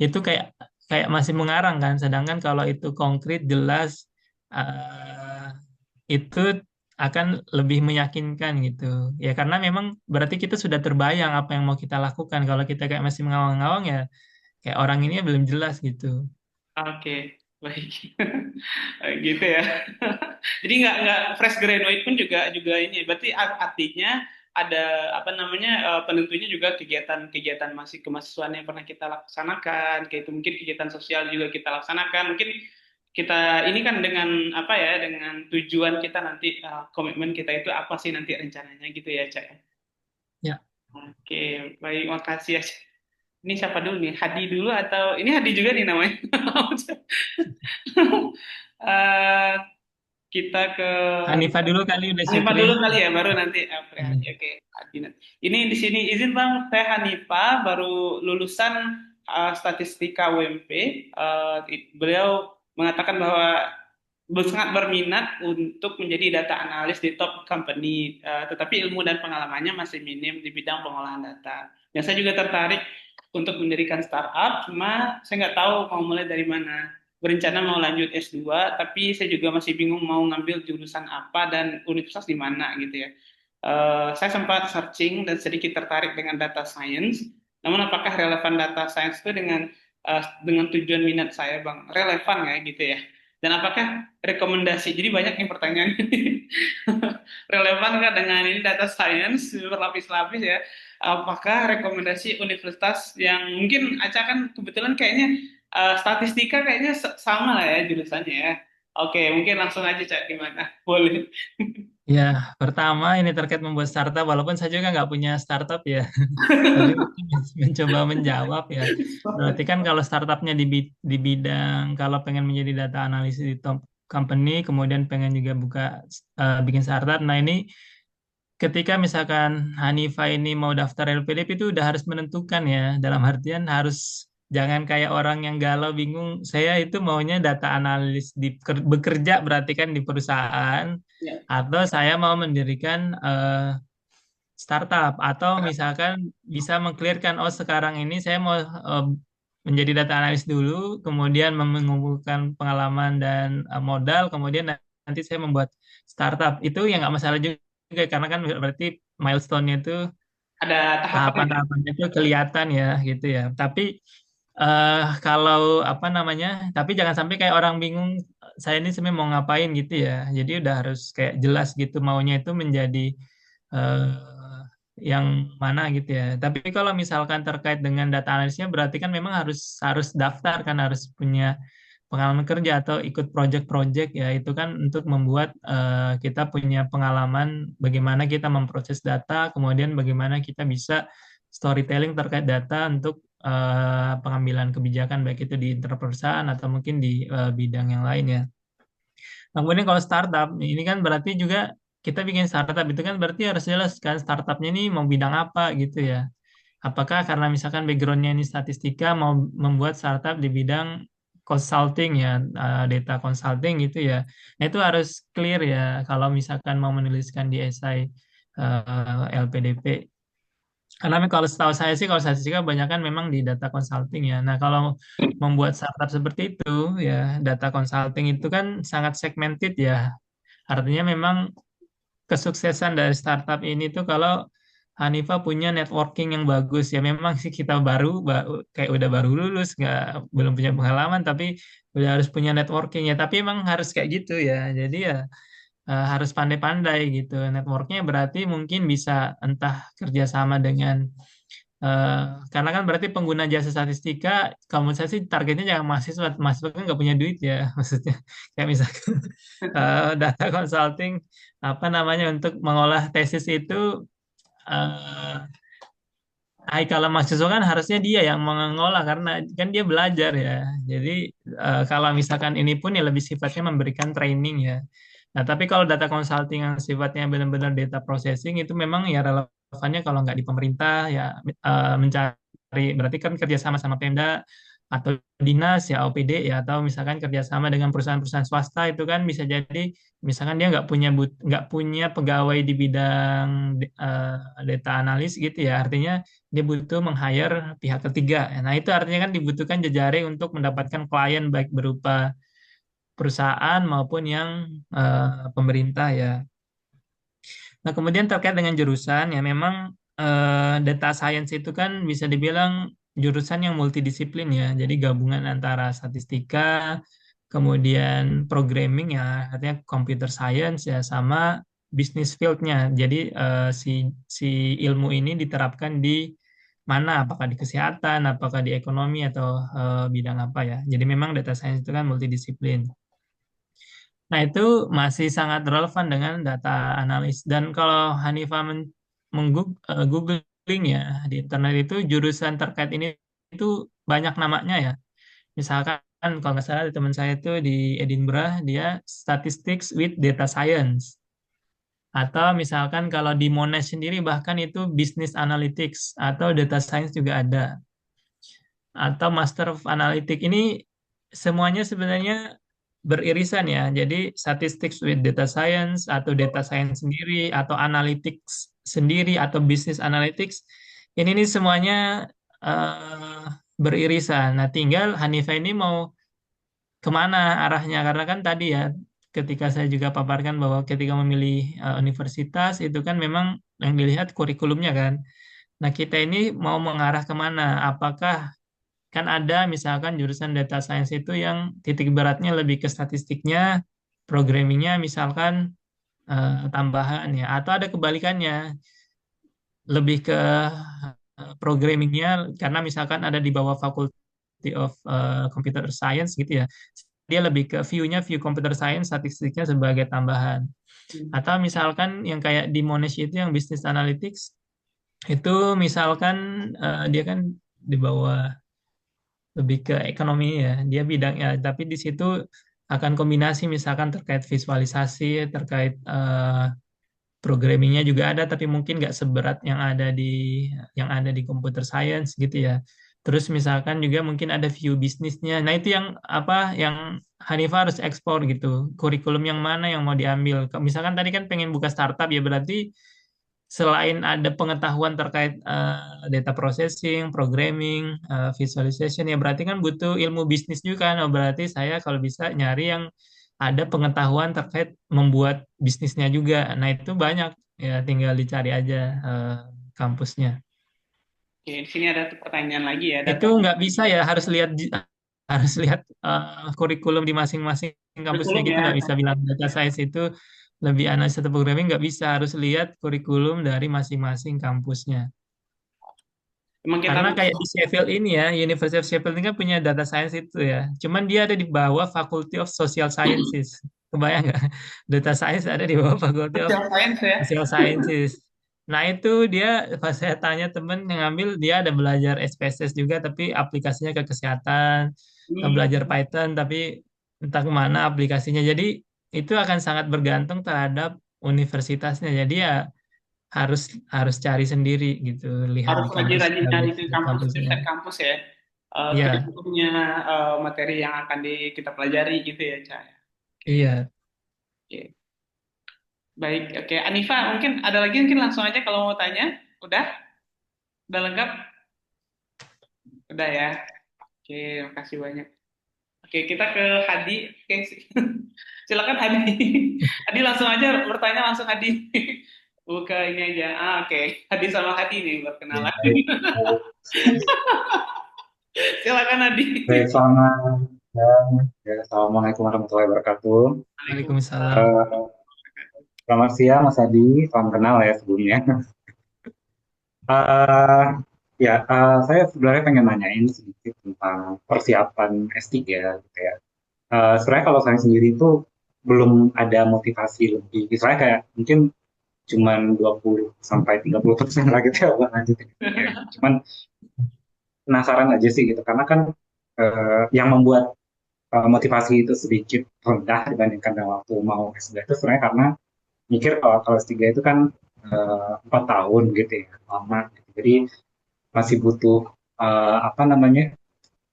itu kayak kayak masih mengarang kan. Sedangkan kalau itu konkret, jelas eh, itu akan lebih meyakinkan gitu. Ya karena memang berarti kita sudah terbayang apa yang mau kita lakukan. Kalau kita kayak masih mengawang-awang ya kayak orang ini ya belum jelas gitu. oke, baik. Gitu ya. Jadi nggak fresh graduate pun juga juga ini. Berarti artinya ada apa namanya penentunya juga kegiatan-kegiatan masih kemahasiswaan yang pernah kita laksanakan, kayak itu mungkin kegiatan sosial juga kita laksanakan. Mungkin kita ini kan dengan apa ya, dengan tujuan kita nanti komitmen kita itu apa sih nanti rencananya gitu ya, Cak. Ya, Oke, baik, makasih ya. Cak. Ini siapa dulu nih? Hadi dulu atau ini Hadi juga nih namanya? Eh, kita ke Hanifah dulu kali udah Hanifah Syukri. dulu kali ya, baru nanti Hadi. Hmm. Oke, Hadi. Ini di sini izin Bang, saya Hanifah baru lulusan statistika UMP. Beliau mengatakan bahwa sangat berminat untuk menjadi data analis di top company, tetapi ilmu dan pengalamannya masih minim di bidang pengolahan data. Dan saya juga tertarik untuk mendirikan startup, cuma saya nggak tahu mau mulai dari mana. Berencana mau lanjut S2, tapi saya juga masih bingung mau ngambil jurusan apa dan universitas di mana gitu ya. Saya sempat searching dan sedikit tertarik dengan data science. Namun apakah relevan data science itu dengan tujuan minat saya, Bang? Relevan ya gitu ya. Dan apakah rekomendasi? Jadi banyak yang pertanyaan ini. Relevan nggak dengan ini data science berlapis-lapis ya? Apakah rekomendasi universitas yang mungkin Aca kan kebetulan kayaknya statistika kayaknya sama lah ya jurusannya ya. Oke, mungkin langsung aja Cak gimana? Boleh. Ya, pertama ini terkait membuat startup, walaupun saya juga nggak punya startup ya, tapi mungkin mencoba menjawab ya. Berarti kan kalau startupnya di bidang, kalau pengen menjadi data analis di top company, kemudian pengen juga buka bikin startup, nah ini ketika misalkan Hanifa ini mau daftar LPDP itu udah harus menentukan ya, dalam artian harus jangan kayak orang yang galau bingung, saya itu maunya data analis bekerja berarti kan di perusahaan, Ya. atau saya mau mendirikan startup, atau misalkan bisa mengclearkan oh sekarang ini saya mau menjadi data analis dulu, kemudian mengumpulkan pengalaman dan modal, kemudian nanti saya membuat startup. Itu ya nggak masalah juga karena kan berarti milestone-nya itu Ada tahapan ya? tahapan-tahapannya itu kelihatan ya gitu ya. Tapi kalau apa namanya, tapi jangan sampai kayak orang bingung saya ini sebenarnya mau ngapain gitu ya. Jadi udah harus kayak jelas gitu maunya itu menjadi eh, yang mana gitu ya. Tapi kalau misalkan terkait dengan data analisnya berarti kan memang harus harus daftar kan, harus punya pengalaman kerja atau ikut project-project ya, itu kan untuk membuat kita punya pengalaman bagaimana kita memproses data, kemudian bagaimana kita bisa storytelling terkait data untuk pengambilan kebijakan baik itu di internal perusahaan atau mungkin di bidang yang lainnya. Nah, kemudian kalau startup ini kan berarti juga kita bikin startup itu kan berarti harus jelas kan startupnya ini mau bidang apa gitu ya. Apakah karena misalkan backgroundnya ini statistika mau membuat startup di bidang consulting ya, data consulting gitu ya. Nah, itu harus clear ya kalau misalkan mau menuliskan di esai LPDP. Karena kalau setahu saya sih kalau statistika kebanyakan memang di data consulting ya. Nah, kalau membuat startup seperti itu ya, data consulting itu kan sangat segmented ya. Artinya memang kesuksesan dari startup ini tuh kalau Hanifa punya networking yang bagus ya, memang sih kita kayak udah baru lulus nggak belum punya pengalaman tapi udah harus punya networking ya, tapi emang harus kayak gitu ya, jadi ya harus pandai-pandai gitu networknya, berarti mungkin bisa entah kerjasama dengan Eh, karena kan berarti pengguna jasa statistika, kalau menurut saya sih targetnya jangan mahasiswa, mahasiswa kan nggak punya duit ya, maksudnya kayak misalkan data consulting apa namanya untuk mengolah tesis itu, eh kalau mahasiswa kan harusnya dia yang mengolah karena kan dia belajar ya. Jadi kalau misalkan ini pun ya lebih sifatnya memberikan training ya. Nah, tapi kalau data consulting yang sifatnya benar-benar data processing itu memang ya relevannya kalau nggak di pemerintah ya, mencari berarti kan kerjasama sama Pemda atau dinas ya OPD ya, atau misalkan kerjasama dengan perusahaan-perusahaan swasta itu kan bisa jadi misalkan dia nggak punya pegawai di bidang eh, data analis gitu ya, artinya dia butuh meng-hire pihak ketiga. Nah, itu artinya kan dibutuhkan jejaring untuk mendapatkan klien baik berupa perusahaan maupun yang pemerintah ya. Nah, kemudian terkait dengan jurusan ya memang data science itu kan bisa dibilang jurusan yang multidisiplin ya. Jadi gabungan antara statistika, kemudian programming ya, artinya computer science ya, sama bisnis fieldnya. Jadi si si ilmu ini diterapkan di mana, apakah di kesehatan, apakah di ekonomi atau bidang apa ya. Jadi memang data science itu kan multidisiplin. Nah, itu masih sangat relevan dengan data analis. Dan kalau Hanifah googling ya di internet itu jurusan terkait ini itu banyak namanya ya. Misalkan kalau nggak salah di teman saya itu di Edinburgh dia Statistics with Data Science. Atau misalkan kalau di Monash sendiri bahkan itu Business Analytics atau Data Science juga ada. Atau Master of Analytics. Ini semuanya sebenarnya beririsan ya. Jadi statistics with data science atau data science sendiri atau analytics sendiri atau business analytics ini nih semuanya eh, beririsan. Nah, tinggal Hanifah ini mau kemana arahnya karena kan tadi ya ketika saya juga paparkan bahwa ketika memilih universitas itu kan memang yang dilihat kurikulumnya kan. Nah, kita ini mau mengarah kemana? Apakah kan ada misalkan jurusan data science itu yang titik beratnya lebih ke statistiknya, programmingnya misalkan tambahan ya, atau ada kebalikannya lebih ke programmingnya karena misalkan ada di bawah Faculty of Computer Science gitu ya, dia lebih ke view computer science, statistiknya sebagai tambahan. Atau misalkan yang kayak di Monash itu yang business analytics itu misalkan dia kan di bawah lebih ke ekonomi ya dia bidangnya, tapi di situ akan kombinasi misalkan terkait visualisasi, terkait programmingnya juga ada tapi mungkin nggak seberat yang ada di computer science gitu ya. Terus misalkan juga mungkin ada view bisnisnya, nah itu yang apa yang Hanifah harus ekspor gitu, kurikulum yang mana yang mau diambil. Misalkan tadi kan pengen buka startup ya berarti selain ada pengetahuan terkait data processing, programming, visualization ya berarti kan butuh ilmu bisnis juga kan. Oh, berarti saya kalau bisa nyari yang ada pengetahuan terkait membuat bisnisnya juga. Nah, itu banyak ya tinggal dicari aja kampusnya. Oke, di sini ada pertanyaan lagi ya, Itu data nggak bisa ya harus lihat kurikulum di masing-masing kampusnya kurikulum gitu, ya. nggak bisa bilang data science itu lebih analis atau programming, nggak bisa, harus lihat kurikulum dari masing-masing kampusnya. Emang kita Karena kayak di Sheffield ini ya, University of Sheffield ini kan punya data science itu ya. Cuman dia ada di bawah Faculty of Social Sciences. Kebayang nggak? Data science ada di bawah Faculty of social science ya. Social Sciences. Nah, itu dia pas saya tanya temen yang ngambil, dia ada belajar SPSS juga tapi aplikasinya ke kesehatan, belajar Hmm. Python tapi entah kemana aplikasinya. Jadi itu akan sangat bergantung terhadap universitasnya. Jadi ya harus harus cari sendiri gitu, lihat Harus di kampus rajin-rajin nyari ke website kampus, kampusnya. website kampus ya. Kita Iya, punya materi yang akan kita pelajari gitu ya, Cak. Oke, iya. oke. Baik, oke. Anifa, mungkin ada lagi mungkin langsung aja kalau mau tanya. Udah? Udah lengkap? Udah ya. Oke, makasih banyak. Oke, kita ke Hadi. Oke, silakan Hadi. Hadi langsung aja bertanya langsung Hadi. Buka ini aja. Oke. Hadi sama Hadi nih Ya, berkenalan. baik. Silakan Hadi. Baik, selamat dan ya, Assalamualaikum warahmatullahi wabarakatuh. Waalaikumsalam. Eh, Selamat siang Mas Adi, salam kenal ya sebelumnya. Eh, Ya, saya sebenarnya pengen nanyain sedikit tentang persiapan S3 gitu ya. Sebenarnya kalau saya sendiri itu belum ada motivasi lebih. Misalnya kayak mungkin cuman 20 sampai 30% lah gitu ya buat lanjutin S3 gitu. Cuman penasaran aja sih gitu, karena kan yang membuat motivasi itu sedikit rendah dibandingkan dengan waktu mau S3 itu sebenarnya karena mikir kalau S3 itu kan 4 tahun gitu ya, lama gitu. Jadi masih butuh apa namanya,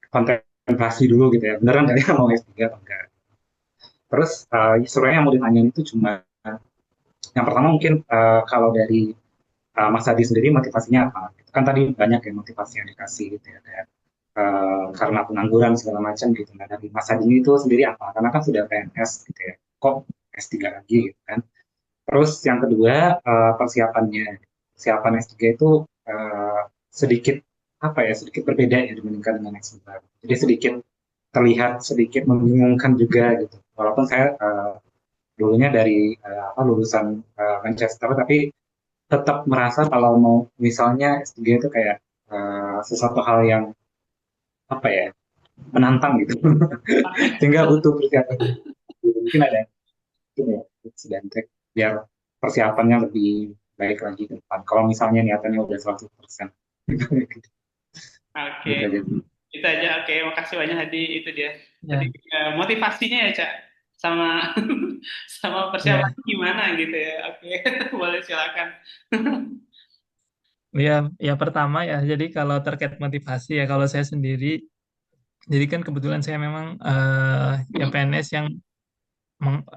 kontemplasi dulu gitu ya, beneran dari mau S3 atau enggak. Terus sebenarnya yang mau ditanyain itu cuma yang pertama mungkin kalau dari Mas Adi sendiri motivasinya apa? Itu kan tadi banyak ya motivasi yang dikasih gitu ya, kayak karena pengangguran segala macam gitu. Nah dari Mas Adi itu sendiri apa? Karena kan sudah PNS gitu ya, kok S3 lagi gitu kan. Terus yang kedua, persiapannya. Persiapan S3 itu sedikit apa ya, sedikit berbeda ya dibandingkan dengan S2. Jadi sedikit terlihat sedikit membingungkan juga gitu. Walaupun saya dulunya dari apa, lulusan Manchester, tapi tetap merasa kalau mau misalnya S3 itu kayak sesuatu hal yang apa ya, menantang gitu. Sehingga butuh persiapan. Mungkin ada mungkin ya tips dan trik biar persiapannya lebih baik lagi ke depan. Kalau misalnya niatannya udah 100%. Oke, Gitu aja. itu aja. Oke, makasih banyak Hadi. Itu dia. Tadi Ya, motivasinya ya, Cak. Sama sama ya, persiapannya gimana gitu ya. Oke, boleh silakan. ya, ya pertama ya. Jadi kalau terkait motivasi ya, kalau saya sendiri, jadi kan kebetulan saya memang ya PNS yang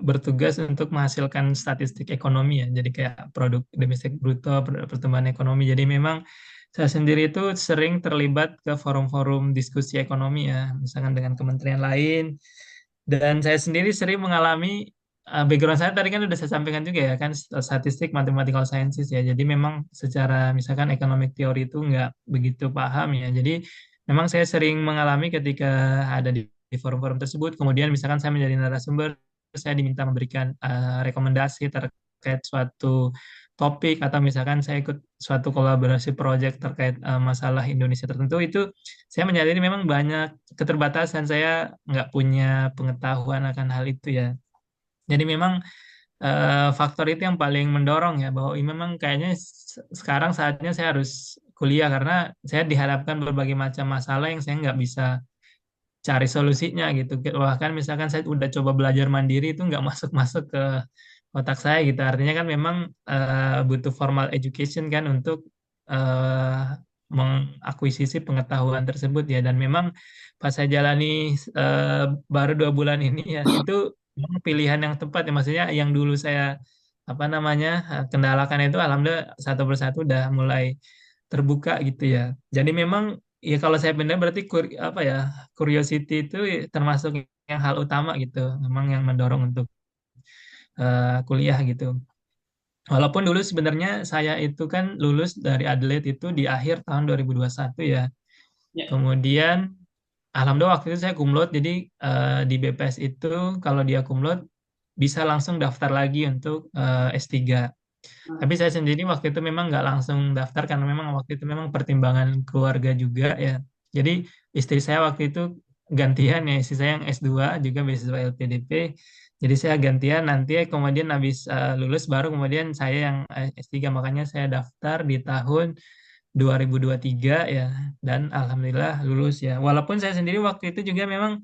bertugas untuk menghasilkan statistik ekonomi ya. Jadi kayak produk domestik bruto, pertumbuhan ekonomi. Jadi memang saya sendiri itu sering terlibat ke forum-forum diskusi ekonomi ya, misalkan dengan kementerian lain. Dan saya sendiri sering mengalami background saya tadi kan udah saya sampaikan juga ya kan statistik mathematical sciences ya. Jadi memang secara misalkan economic theory itu nggak begitu paham ya. Jadi memang saya sering mengalami ketika ada di forum-forum tersebut. Kemudian misalkan saya menjadi narasumber, saya diminta memberikan rekomendasi terkait suatu topik atau misalkan saya ikut suatu kolaborasi proyek terkait masalah Indonesia tertentu itu saya menyadari memang banyak keterbatasan saya nggak punya pengetahuan akan hal itu ya. Jadi memang faktor itu yang paling mendorong ya bahwa ini memang kayaknya sekarang saatnya saya harus kuliah karena saya dihadapkan berbagai macam masalah yang saya nggak bisa cari solusinya gitu. Bahkan misalkan saya udah coba belajar mandiri itu nggak masuk-masuk ke otak saya gitu. Artinya kan memang butuh formal education kan untuk eh, mengakuisisi pengetahuan tersebut ya. Dan memang pas saya jalani eh, baru 2 bulan ini ya itu memang pilihan yang tepat ya. Maksudnya yang dulu saya apa namanya kendalakan itu alhamdulillah satu persatu udah mulai terbuka gitu ya. Jadi memang ya kalau saya benar berarti apa ya curiosity itu termasuk yang hal utama gitu. Memang yang mendorong untuk kuliah gitu. Walaupun dulu sebenarnya saya itu kan lulus dari Adelaide itu di akhir tahun 2021 ya. Ya. Kemudian alhamdulillah waktu itu saya kumlot jadi di BPS itu kalau dia kumlot bisa langsung daftar lagi untuk S3. Tapi saya sendiri waktu itu memang nggak langsung daftar karena memang waktu itu memang pertimbangan keluarga juga ya. Jadi istri saya waktu itu gantian ya, istri saya yang S2 juga beasiswa LPDP. Jadi saya gantian nanti kemudian habis lulus baru kemudian saya yang S3 makanya saya daftar di tahun 2023 ya dan alhamdulillah lulus ya. Walaupun saya sendiri waktu itu juga memang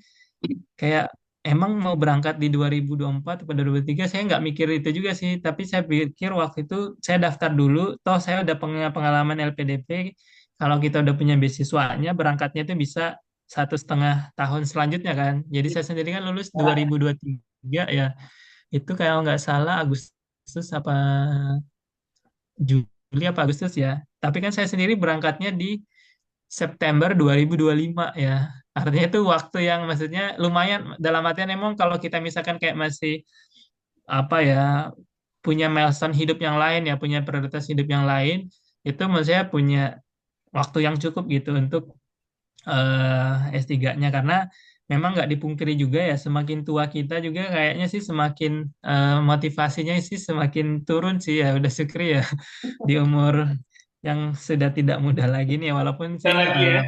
kayak emang mau berangkat di 2024 atau 2023 saya nggak mikir itu juga sih tapi saya pikir waktu itu saya daftar dulu toh saya udah punya pengalaman LPDP kalau kita udah punya beasiswanya berangkatnya itu bisa 1,5 tahun selanjutnya kan jadi saya sendiri kan lulus 2023 ya itu kalau nggak salah Agustus apa Juli apa Agustus ya tapi kan saya sendiri berangkatnya di September 2025 ya. Artinya itu waktu yang maksudnya lumayan dalam artian emang kalau kita misalkan kayak masih apa ya punya milestone hidup yang lain ya, punya prioritas hidup yang lain, itu menurut saya punya waktu yang cukup gitu untuk S3-nya karena memang nggak dipungkiri juga ya semakin tua kita juga kayaknya sih semakin motivasinya sih semakin turun sih ya udah syukri ya di umur yang sudah tidak muda lagi nih, walaupun Kita sih lagi ya.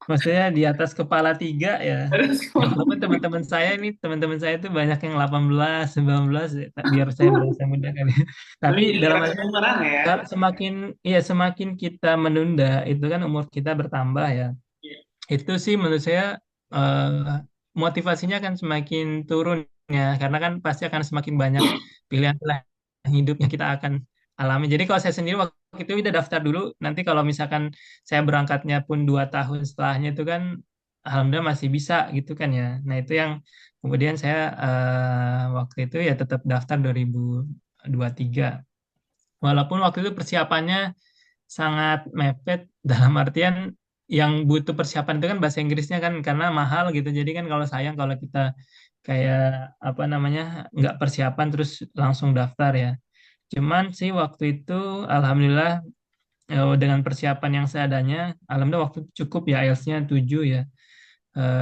maksudnya di atas kepala tiga ya. Terus Ya walaupun teman-teman saya itu banyak yang 18, 19 ya, biar saya berasa muda kali. tapi Tapi jadi dalam kerasa artian umuran ya. semakin ya semakin kita menunda itu kan umur kita bertambah ya. Iya. Itu sih menurut saya eh, motivasinya akan semakin turun ya, karena kan pasti akan semakin banyak pilihan lah hidupnya kita akan alami. Jadi kalau saya sendiri waktu itu udah daftar dulu, nanti kalau misalkan saya berangkatnya pun 2 tahun setelahnya itu kan alhamdulillah masih bisa gitu kan ya. Nah itu yang kemudian saya waktu itu ya tetap daftar 2023. Walaupun waktu itu persiapannya sangat mepet dalam artian yang butuh persiapan itu kan bahasa Inggrisnya kan karena mahal gitu. Jadi kan kalau sayang kalau kita kayak apa namanya nggak persiapan terus langsung daftar ya. Cuman sih waktu itu alhamdulillah dengan persiapan yang seadanya, alhamdulillah waktu itu cukup ya IELTS-nya 7 ya.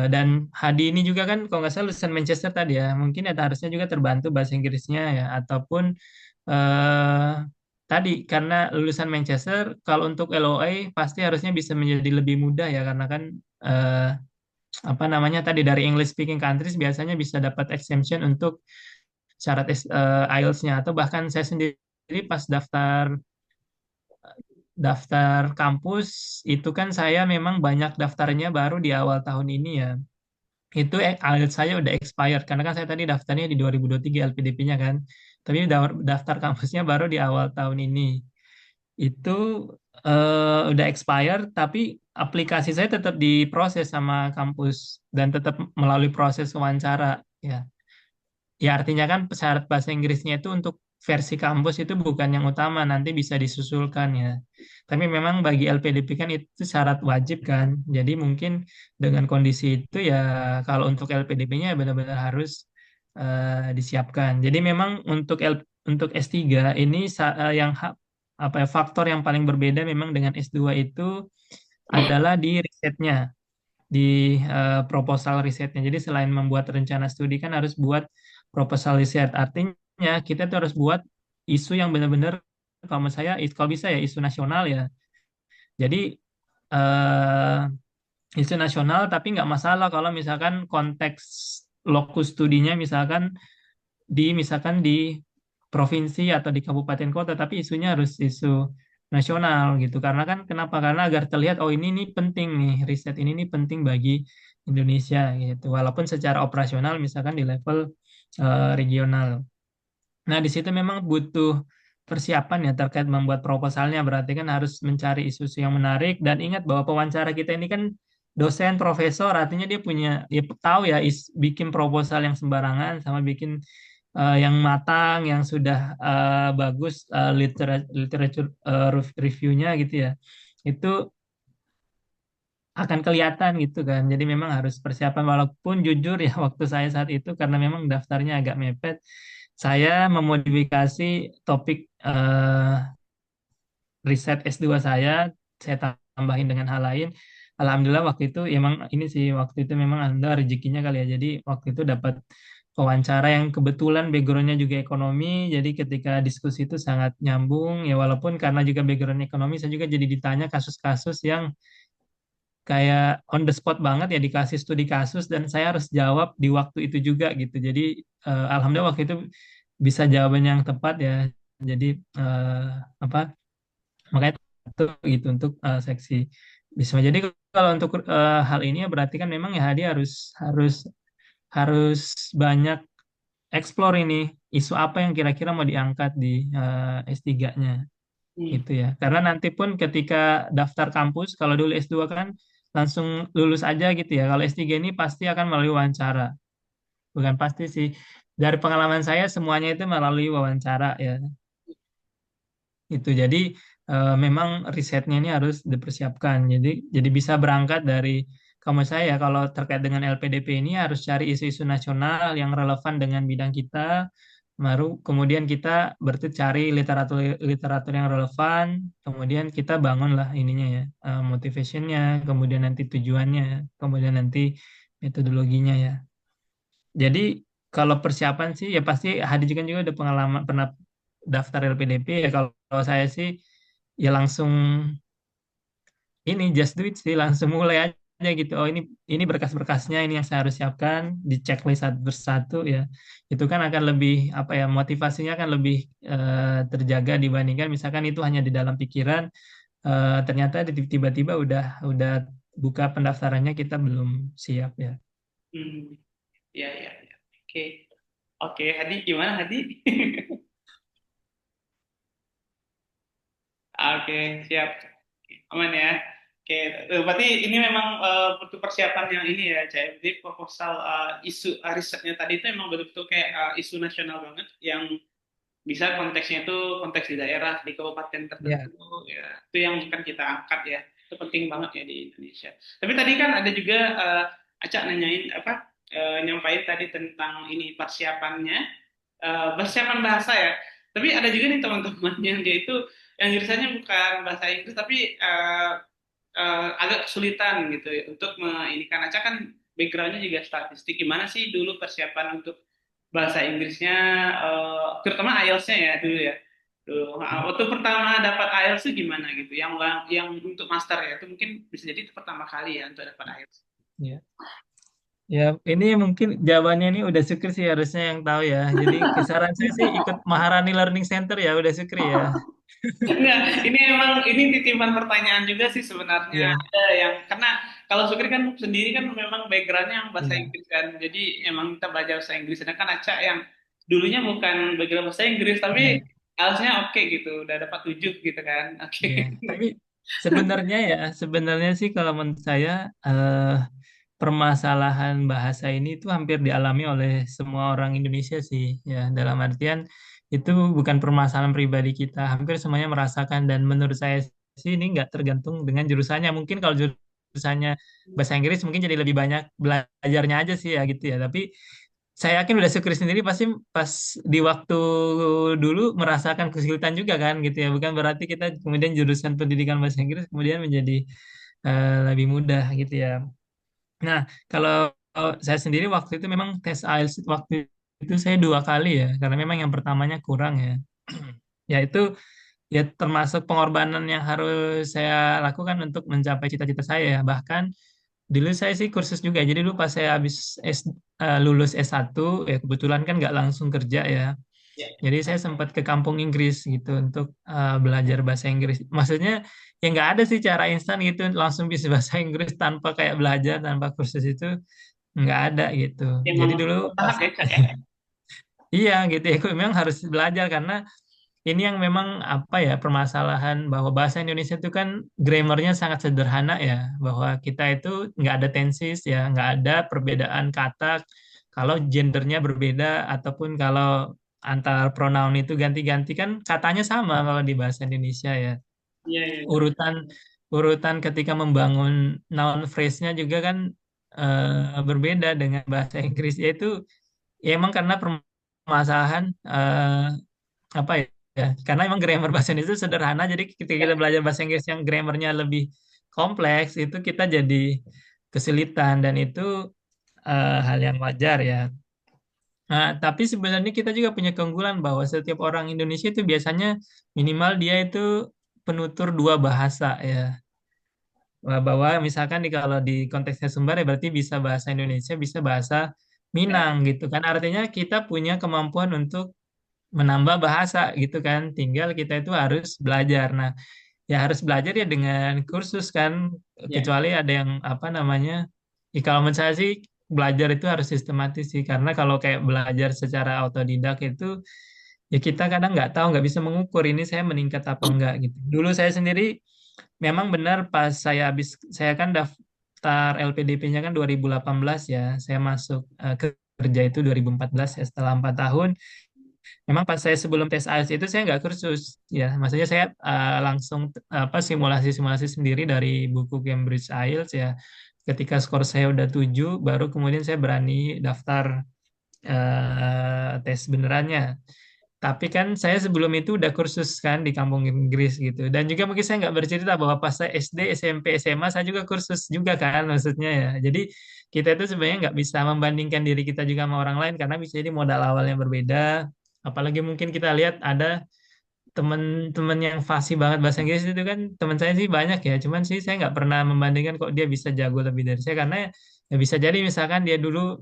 Dan Hadi ini juga kan kalau nggak salah lulusan Manchester tadi ya, mungkin ya harusnya juga terbantu bahasa Inggrisnya ya, ataupun eh, tadi karena lulusan Manchester, kalau untuk LOA pasti harusnya bisa menjadi lebih mudah ya, karena kan eh, apa namanya tadi dari English speaking countries biasanya bisa dapat exemption untuk syarat IELTS-nya, atau bahkan saya sendiri pas daftar daftar kampus itu kan saya memang banyak daftarnya baru di awal tahun ini ya. Itu ALS saya udah expired karena kan saya tadi daftarnya di 2023 LPDP-nya kan. Tapi daftar kampusnya baru di awal tahun ini. Itu udah expired tapi aplikasi saya tetap diproses sama kampus dan tetap melalui proses wawancara ya. Ya artinya kan syarat bahasa Inggrisnya itu untuk versi kampus itu bukan yang utama, nanti bisa disusulkan ya. Tapi memang bagi LPDP kan itu syarat wajib kan. Jadi mungkin dengan kondisi itu ya kalau untuk LPDP-nya benar-benar harus disiapkan. Jadi memang untuk S3 ini apa ya, faktor yang paling berbeda memang dengan S2 itu adalah di risetnya, di proposal risetnya. Jadi selain membuat rencana studi kan harus buat proposal riset. Artinya kita tuh harus buat isu yang benar-benar kalau menurut saya kalau bisa ya isu nasional ya. Jadi isu nasional tapi nggak masalah kalau misalkan konteks lokus studinya misalkan di provinsi atau di kabupaten kota, tapi isunya harus isu nasional gitu. Karena kan kenapa? Karena agar terlihat oh ini penting nih, riset ini penting bagi Indonesia gitu. Walaupun secara operasional misalkan di level regional. Nah, di situ memang butuh persiapan ya terkait membuat proposalnya. Berarti kan harus mencari isu-isu yang menarik dan ingat bahwa pewawancara kita ini kan dosen, profesor, artinya dia punya dia tahu ya bikin proposal yang sembarangan sama bikin yang matang, yang sudah bagus literatur reviewnya gitu ya. Itu akan kelihatan gitu kan. Jadi memang harus persiapan walaupun jujur ya waktu saya saat itu karena memang daftarnya agak mepet, saya memodifikasi topik riset S2 saya tambahin dengan hal lain. Alhamdulillah waktu itu emang ini sih waktu itu memang Anda rezekinya kali ya. Jadi waktu itu dapat wawancara yang kebetulan backgroundnya juga ekonomi. Jadi ketika diskusi itu sangat nyambung ya walaupun karena juga background ekonomi saya juga jadi ditanya kasus-kasus yang kayak on the spot banget ya dikasih studi kasus dan saya harus jawab di waktu itu juga gitu. Jadi alhamdulillah waktu itu bisa jawaban yang tepat ya. Jadi apa makanya itu gitu untuk seksi Bisma. Jadi kalau untuk hal ini ya berarti kan memang ya Hadi harus harus harus banyak explore ini isu apa yang kira-kira mau diangkat di S3-nya Hmm. gitu ya. Karena nanti pun ketika daftar kampus kalau dulu S2 kan langsung lulus aja gitu ya. Kalau S3 ini pasti akan melalui wawancara. Bukan pasti sih. Dari pengalaman saya semuanya itu melalui wawancara ya. Itu jadi memang risetnya ini harus dipersiapkan. Jadi bisa berangkat dari kamu saya kalau terkait dengan LPDP ini harus cari isu-isu nasional yang relevan dengan bidang kita. Baru kemudian kita berarti cari literatur literatur yang relevan. Kemudian kita bangunlah ininya ya motivationnya. Kemudian nanti tujuannya. Kemudian nanti metodologinya ya. Jadi kalau persiapan sih ya pasti Hadi kan juga udah pengalaman pernah daftar LPDP ya kalau saya sih ya langsung ini just do it sih, langsung mulai aja gitu. Oh, ini berkas-berkasnya, ini yang saya harus siapkan, di checklist satu persatu ya. Itu kan akan lebih apa ya, motivasinya kan lebih terjaga dibandingkan misalkan itu hanya di dalam pikiran, ternyata tiba-tiba udah buka pendaftarannya kita belum siap ya. Hmm, ya, ya, ya. Oke. Oke, Hadi gimana Hadi? Oke, siap. Aman ya. Oke, berarti ini memang butuh persiapan yang ini ya, Cak. Jadi proposal isu risetnya tadi itu memang betul-betul kayak isu nasional banget yang bisa konteksnya itu konteks di daerah, di kabupaten tertentu Ya, ya. Itu yang akan kita angkat ya. Itu penting banget ya di Indonesia. Tapi tadi kan ada juga Acak nanyain apa nyampain tadi tentang ini persiapannya persiapan bahasa ya. Tapi ada juga nih teman-teman yang dia itu yang jurusannya bukan bahasa Inggris tapi agak kesulitan gitu ya untuk ini kan Aca kan backgroundnya juga statistik. Gimana sih dulu persiapan untuk bahasa Inggrisnya, terutama IELTS-nya ya dulu ya. Dulu, waktu pertama dapat IELTS itu gimana gitu? Yang untuk master ya itu mungkin bisa jadi itu pertama kali ya untuk dapat IELTS. ya. Ya, ini mungkin jawabannya ini udah Sukri sih harusnya yang tahu ya. Jadi kisaran saya sih ikut Maharani Learning Center ya, udah Sukri ya. Enggak, ini emang ini titipan pertanyaan juga sih sebenarnya Iya, ada yang karena kalau Sukri kan sendiri kan memang backgroundnya yang bahasa iya, Inggris kan, jadi emang kita belajar bahasa Inggris. Sedangkan Aca yang dulunya bukan background bahasa Inggris tapi iya, harusnya oke gitu, udah dapat 7 gitu kan, oke. iya. Tapi sebenarnya sih kalau menurut saya eh, permasalahan bahasa ini itu hampir dialami oleh semua orang Indonesia sih ya. Dalam artian itu bukan permasalahan pribadi kita, hampir semuanya merasakan dan menurut saya sih ini nggak tergantung dengan jurusannya. Mungkin kalau jurusannya bahasa Inggris mungkin jadi lebih banyak belajarnya aja sih ya gitu ya. Tapi saya yakin udah syukur sendiri pasti pas di waktu dulu merasakan kesulitan juga kan gitu ya. Bukan berarti kita kemudian jurusan pendidikan bahasa Inggris kemudian menjadi lebih mudah gitu ya. Nah, kalau saya sendiri waktu itu memang tes IELTS waktu itu saya 2 kali ya, karena memang yang pertamanya kurang ya. Ya itu ya termasuk pengorbanan yang harus saya lakukan untuk mencapai cita-cita saya ya. Bahkan dulu saya sih kursus juga. Jadi dulu pas saya habis lulus S1, ya kebetulan kan nggak langsung kerja ya. Ya, Jadi saya sempat ke kampung Inggris gitu untuk belajar bahasa Inggris. Maksudnya ya nggak ada sih cara instan gitu langsung bisa bahasa Inggris tanpa kayak belajar tanpa kursus itu nggak ada gitu. Jadi emang dulu pas tahap ya Cak ya. iya gitu ya, aku memang harus belajar karena ini yang memang apa ya permasalahan bahwa bahasa Indonesia itu kan grammarnya sangat sederhana ya, bahwa kita itu nggak ada tenses ya, nggak ada perbedaan kata kalau gendernya berbeda ataupun kalau antar pronoun itu ganti-ganti kan katanya sama kalau di bahasa Indonesia ya. Iya, iya, iya. Urutan urutan ketika membangun noun phrase-nya juga kan berbeda dengan bahasa Inggris yaitu ya emang karena permasalahan apa ya karena emang grammar bahasa Indonesia itu sederhana jadi ketika kita belajar bahasa Inggris yang grammarnya lebih kompleks itu kita jadi kesulitan dan itu hal yang wajar ya. Nah, tapi sebenarnya kita juga punya keunggulan bahwa setiap orang Indonesia itu biasanya minimal dia itu penutur 2 bahasa ya. Bahwa misalkan kalau di konteksnya Sumbar ya berarti bisa bahasa Indonesia, bisa bahasa Ya, Minang gitu kan. Artinya kita punya kemampuan untuk menambah bahasa gitu kan. Tinggal kita itu harus belajar. Nah, ya harus belajar ya dengan kursus kan. ya. Kecuali ada yang apa namanya, ya kalau menurut saya sih belajar itu harus sistematis sih. Karena kalau kayak belajar secara otodidak itu ya kita kadang nggak tahu, nggak bisa mengukur ini saya meningkat apa enggak gitu. Dulu saya sendiri memang benar pas saya habis, saya kan daftar LPDP-nya kan 2018 ya. Saya masuk kerja itu 2014 ya setelah 4 tahun. Memang pas saya sebelum tes IELTS itu saya nggak kursus ya. Maksudnya saya langsung apa simulasi-simulasi sendiri dari buku Cambridge IELTS ya. Ketika skor saya udah 7 baru kemudian saya berani daftar tes benerannya. Tapi kan saya sebelum itu udah kursus kan di kampung Inggris gitu. Dan juga mungkin saya nggak bercerita bahwa pas saya SD, SMP, SMA saya juga kursus juga kan maksudnya ya. Jadi kita itu sebenarnya nggak bisa membandingkan diri kita juga sama orang lain karena bisa jadi modal awalnya berbeda. Apalagi mungkin kita lihat ada temen-temen yang fasih banget bahasa Inggris itu kan teman saya sih banyak ya. Cuman sih saya nggak pernah membandingkan kok dia bisa jago lebih dari saya karena ya bisa jadi misalkan dia dulu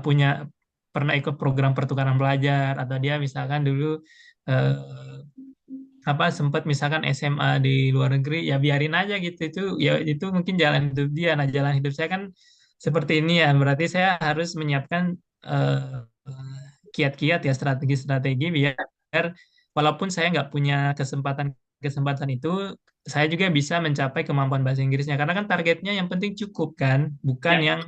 punya pernah ikut program pertukaran pelajar atau dia misalkan dulu eh, apa sempat misalkan SMA di luar negeri ya biarin aja gitu itu ya itu mungkin jalan hidup dia. Nah jalan hidup saya kan seperti ini ya berarti saya harus menyiapkan kiat-kiat ya strategi-strategi biar walaupun saya nggak punya kesempatan itu saya juga bisa mencapai kemampuan bahasa Inggrisnya karena kan targetnya yang penting cukup kan bukan Ya, yang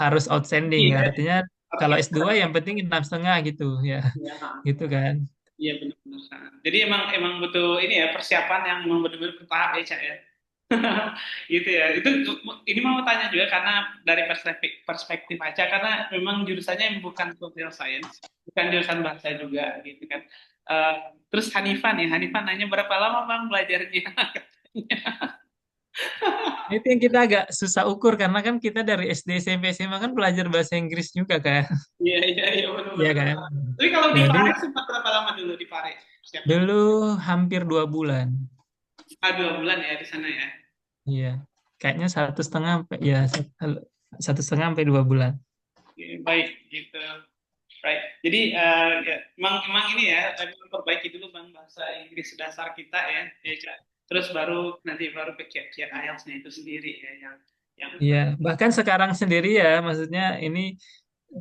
harus outstanding iya. artinya kalau Oke. S2 yang penting 6,5 gitu ya Ya, gitu kan. iya benar-benar. Jadi emang emang butuh ini ya persiapan yang memang benar-benar bertahap ya, Cak ya. Gitu ya. Itu ini mau tanya juga karena dari perspektif perspektif aja karena memang jurusannya bukan social science, bukan jurusan bahasa juga gitu kan. Eh, terus Hanifan nanya berapa lama Bang belajarnya? Itu yang kita agak susah ukur karena kan kita dari SD SMP SMA kan belajar bahasa Inggris juga kan. Iya iya iya Iya benar-benar. kan. Tapi kalau di Jadi Pare sempat berapa lama dulu di Pare? Siapnya? dulu hampir 2 bulan. 2 bulan ya di sana ya. Iya. Kayaknya 1,5 ya 1,5 sampai 2 bulan. Oke, baik gitu. Right. Jadi ya, emang ini ya, perbaiki dulu Bang bahasa Inggris dasar kita ya, ya Cak. Terus baru ke kiat-kiat IELTS-nya itu sendiri ya yang Iya, bahkan sekarang sendiri ya, maksudnya ini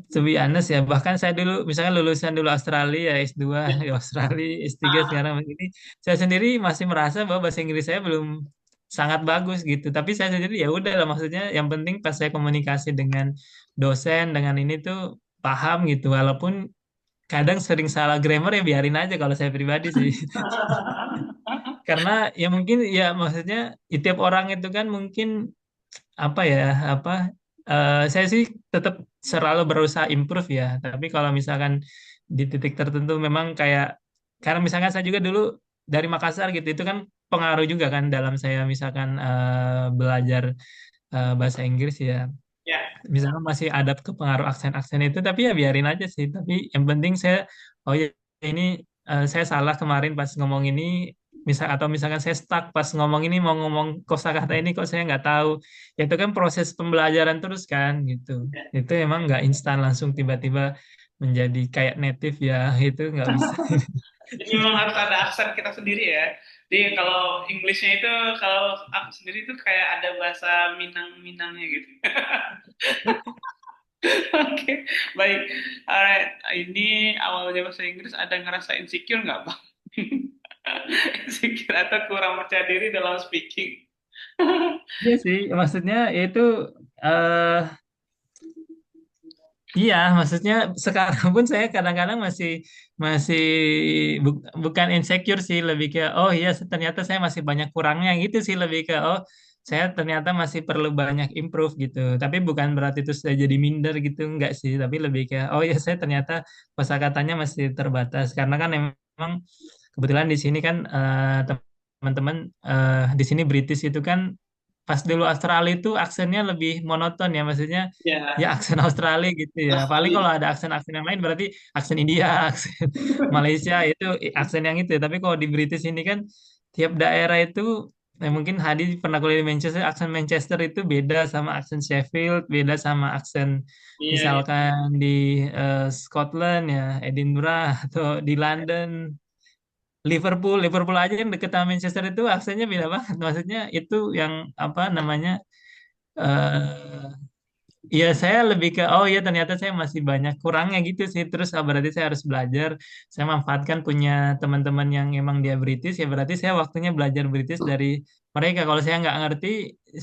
to be honest ya, bahkan saya dulu misalnya lulusan dulu Australia S2 ya, di Australia, S3 ah, sekarang ini saya sendiri masih merasa bahwa bahasa Inggris saya belum sangat bagus gitu. Tapi saya sendiri ya udah lah maksudnya yang penting pas saya komunikasi dengan dosen dengan ini tuh paham gitu. Walaupun kadang sering salah grammar ya biarin aja kalau saya pribadi sih. Karena ya mungkin ya maksudnya tiap orang itu kan mungkin apa ya apa saya sih tetap selalu berusaha improve ya tapi kalau misalkan di titik tertentu memang kayak karena misalkan saya juga dulu dari Makassar gitu itu kan pengaruh juga kan dalam saya misalkan belajar bahasa Inggris ya ya, misalkan masih ada ke pengaruh aksen-aksen itu tapi ya biarin aja sih tapi yang penting saya oh ya ini saya salah kemarin pas ngomong ini atau misalkan saya stuck pas ngomong ini mau ngomong kosakata ini kok saya nggak tahu ya itu kan proses pembelajaran terus kan gitu ya. itu emang nggak instan langsung tiba-tiba menjadi kayak native ya itu nggak bisa. Jadi memang harus ada aksen kita sendiri ya. Jadi kalau Englishnya itu kalau aku sendiri itu kayak ada bahasa Minang-Minangnya gitu. Oke, baik. Alright, ini awalnya bahasa Inggris ada ngerasa insecure nggak Bang? Insecure atau kurang percaya diri dalam speaking? Iya sih maksudnya itu eh iya, maksudnya sekarang pun saya kadang-kadang masih masih bukan insecure sih, lebih ke oh iya ternyata saya masih banyak kurangnya gitu sih lebih ke oh saya ternyata masih perlu banyak improve gitu. Tapi bukan berarti itu saya jadi minder gitu enggak sih, tapi lebih ke oh iya saya ternyata kosakatanya masih terbatas karena kan memang kebetulan di sini kan teman-teman di sini British itu kan pas dulu Australia itu aksennya lebih monoton ya maksudnya ya Ya, aksen Australia gitu ya paling Australia. kalau ada aksen-aksen yang lain berarti aksen India aksen Malaysia itu aksen yang itu tapi kalau di British ini kan tiap daerah itu mungkin Hadi pernah kuliah di Manchester aksen Manchester itu beda sama aksen Sheffield beda sama aksen Iya, iya. misalkan di Scotland ya Edinburgh atau di London Liverpool aja yang deket sama Manchester itu aksennya beda banget. Maksudnya itu yang apa namanya? eh ya saya lebih ke oh ya ternyata saya masih banyak kurangnya gitu sih. Terus berarti saya harus belajar. Saya manfaatkan punya teman-teman yang emang dia British ya berarti saya waktunya belajar British dari mereka. Kalau saya nggak ngerti,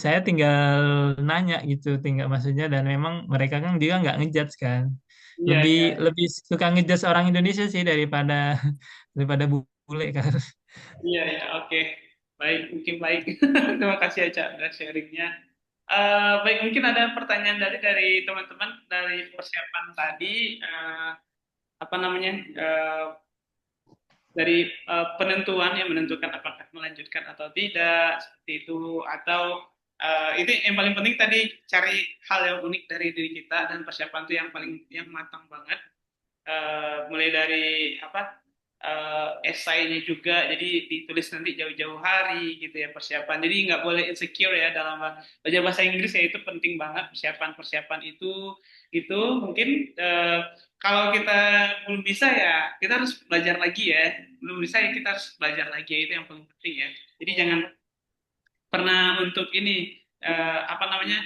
saya tinggal nanya gitu, tinggal maksudnya dan memang mereka kan juga nggak ngejudge kan. Iya, Lebih iya. lebih suka ngejudge orang Indonesia sih daripada daripada bule kan. Iya, iya, oke. Baik, mungkin baik. Terima kasih ya, Cak, udah sharingnya. Baik, mungkin ada pertanyaan dari teman-teman dari persiapan tadi. Apa namanya? Dari penentuan yang menentukan apakah melanjutkan atau tidak, seperti itu. Atau itu yang paling penting tadi cari hal yang unik dari diri kita dan persiapan itu yang paling yang matang banget. Mulai dari apa? esainya juga, jadi ditulis nanti jauh-jauh hari gitu ya persiapan. Jadi nggak boleh insecure ya dalam belajar bahasa Inggris ya, itu penting banget persiapan-persiapan itu gitu. Mungkin kalau kita belum bisa ya kita harus belajar lagi ya. Belum bisa ya kita harus belajar lagi ya, itu yang paling penting ya. Jadi jangan pernah untuk ini apa namanya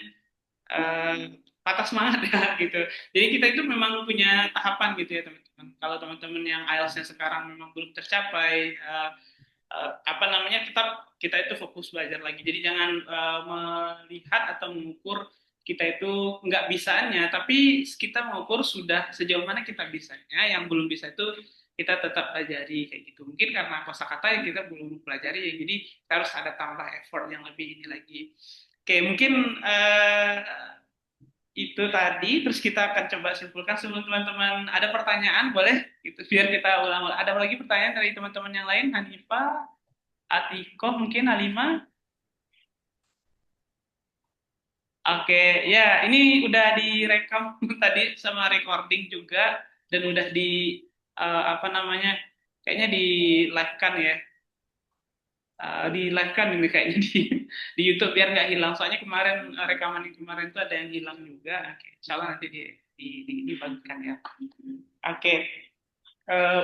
eh, patah semangat ya gitu. Jadi kita itu memang punya tahapan gitu ya teman-teman. Kalau teman-teman yang IELTS-nya sekarang memang belum tercapai, apa namanya, tetap kita itu fokus belajar lagi. Jadi jangan melihat atau mengukur kita itu nggak bisanya, tapi kita mengukur sudah sejauh mana kita bisanya. Yang belum bisa itu kita tetap pelajari kayak gitu. Mungkin karena kosakata yang kita belum pelajari, jadi kita harus ada tambah effort yang lebih ini lagi. Oke, mungkin itu tadi. Terus kita akan coba simpulkan sebelum teman-teman ada pertanyaan, boleh gitu biar kita ulang-ulang. Ada lagi pertanyaan dari teman-teman yang lain? Hanifa, Atiko, mungkin Halima. Oke, ya ini udah direkam tadi sama recording juga, dan udah di apa namanya, kayaknya di live kan ya. Di live kan ini kayaknya di YouTube biar nggak hilang. Soalnya kemarin rekaman yang kemarin itu ada yang hilang juga. Oke, insya Allah nanti dibagikan ya. Oke, eh,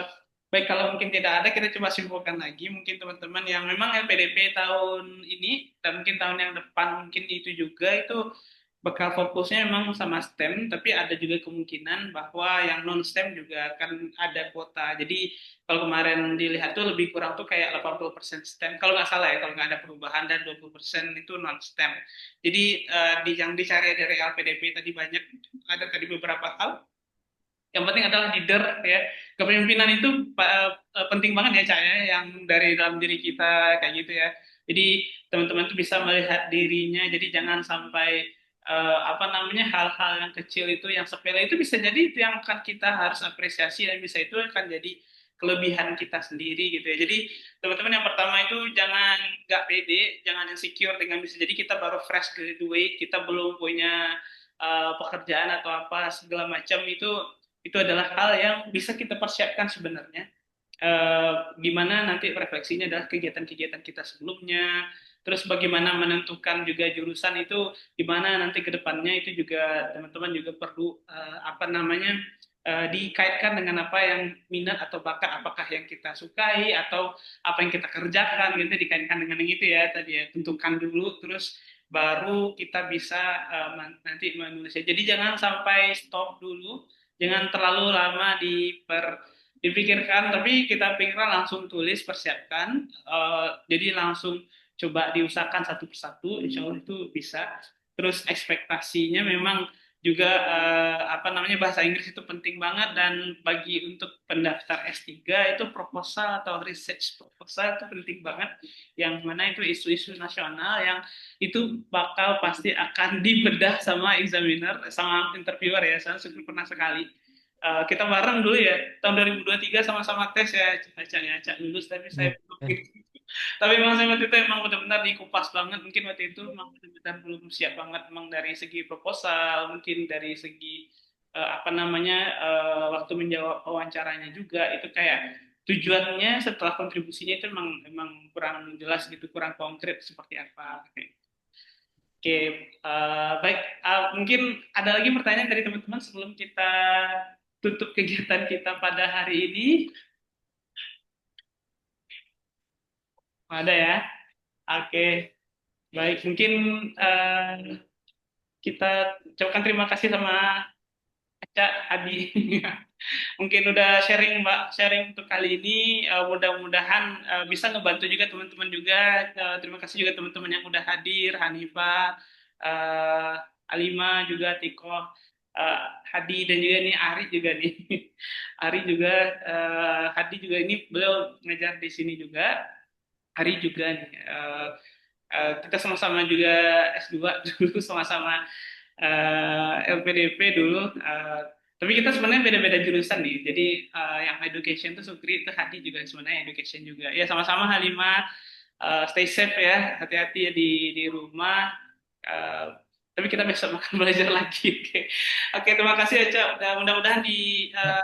baik, kalau mungkin tidak ada, kita coba simpulkan lagi. Mungkin teman-teman yang memang LPDP tahun ini dan mungkin tahun yang depan mungkin itu juga itu bakal fokusnya memang sama STEM, tapi ada juga kemungkinan bahwa yang non STEM juga akan ada kuota. Jadi kalau kemarin dilihat tuh lebih kurang tuh kayak 80% STEM, kalau nggak salah ya, kalau nggak ada perubahan, dan 20% itu non STEM. Jadi yang dicari dari LPDP tadi banyak, ada tadi beberapa hal. Yang penting adalah leader ya. Kepemimpinan itu penting banget ya, Cak ya, yang dari dalam diri kita kayak gitu ya. Jadi teman-teman tuh bisa melihat dirinya. Jadi jangan sampai apa namanya, hal-hal yang kecil itu, yang sepele itu bisa jadi itu yang akan kita harus apresiasi, dan bisa itu akan jadi kelebihan kita sendiri gitu ya. Jadi teman-teman, yang pertama itu jangan nggak pede, jangan insecure dengan bisa jadi kita baru fresh graduate, kita belum punya pekerjaan atau apa segala macam, itu adalah hal yang bisa kita persiapkan sebenarnya. Gimana nanti refleksinya adalah kegiatan-kegiatan kita sebelumnya, terus bagaimana menentukan juga jurusan itu gimana nanti ke depannya, itu juga teman-teman juga perlu apa namanya, dikaitkan dengan apa yang minat atau bakat, apakah yang kita sukai atau apa yang kita kerjakan gitu, dikaitkan dengan yang itu ya tadi ya, tentukan dulu, terus baru kita bisa nanti menulisnya. Jadi jangan sampai stop dulu, jangan terlalu lama dipikirkan, tapi kita pikirkan langsung tulis, persiapkan. Jadi langsung coba diusahakan satu persatu, insya Allah itu bisa. Terus ekspektasinya memang juga apa namanya, bahasa Inggris itu penting banget, dan bagi untuk pendaftar S3 itu proposal atau research proposal itu penting banget, yang mana itu isu-isu nasional yang itu bakal pasti akan dibedah sama examiner, sama interviewer ya. Saya sudah pernah sekali kita bareng dulu ya tahun 2023 sama-sama tes ya, Cak lulus, tapi saya Ya, belum gitu. Tapi memang saya waktu itu emang benar-benar dikupas banget, mungkin waktu itu memang benar-benar belum siap banget, memang dari segi proposal, mungkin dari segi apa namanya, waktu menjawab wawancaranya juga itu kayak tujuannya setelah kontribusinya itu memang kurang jelas gitu, kurang konkret seperti apa. Oke, baik. Mungkin ada lagi pertanyaan dari teman-teman sebelum kita tutup kegiatan kita pada hari ini. Ada ya? Oke, baik. Mungkin eh, kita ucapkan terima kasih sama Cak Adi. Mungkin udah sharing, Mbak, sharing untuk kali ini. Mudah-mudahan bisa ngebantu juga teman-teman juga. Terima kasih juga teman-teman yang udah hadir, Hanifa, uh, Alima juga, Tiko, Hadi, dan juga nih Ari juga nih. Ari juga, Hadi juga ini beliau ngajar di sini juga. Ari juga nih. Kita sama-sama juga S2 dulu, sama-sama LPDP dulu. Tapi kita sebenarnya beda-beda jurusan nih. Jadi yang education tuh Sukri, itu Hadi juga sebenarnya education juga. Ya sama-sama Halimah, stay safe ya, hati-hati ya di rumah. Uh, tapi kita besok makan belajar lagi. Oke, terima kasih ya Cak. Mudah-mudahan di ya.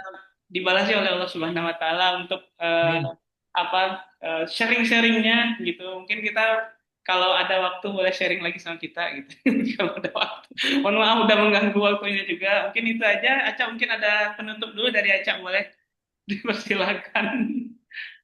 dibalasi oleh Allah Subhanahu Wa Taala untuk Amin. apa sharing-sharingnya gitu. Mungkin kita kalau ada waktu boleh sharing lagi sama kita gitu. Kalau ada waktu. Mohon maaf udah mengganggu waktunya juga. Mungkin itu aja. Aca mungkin ada penutup dulu dari Aca boleh dipersilakan.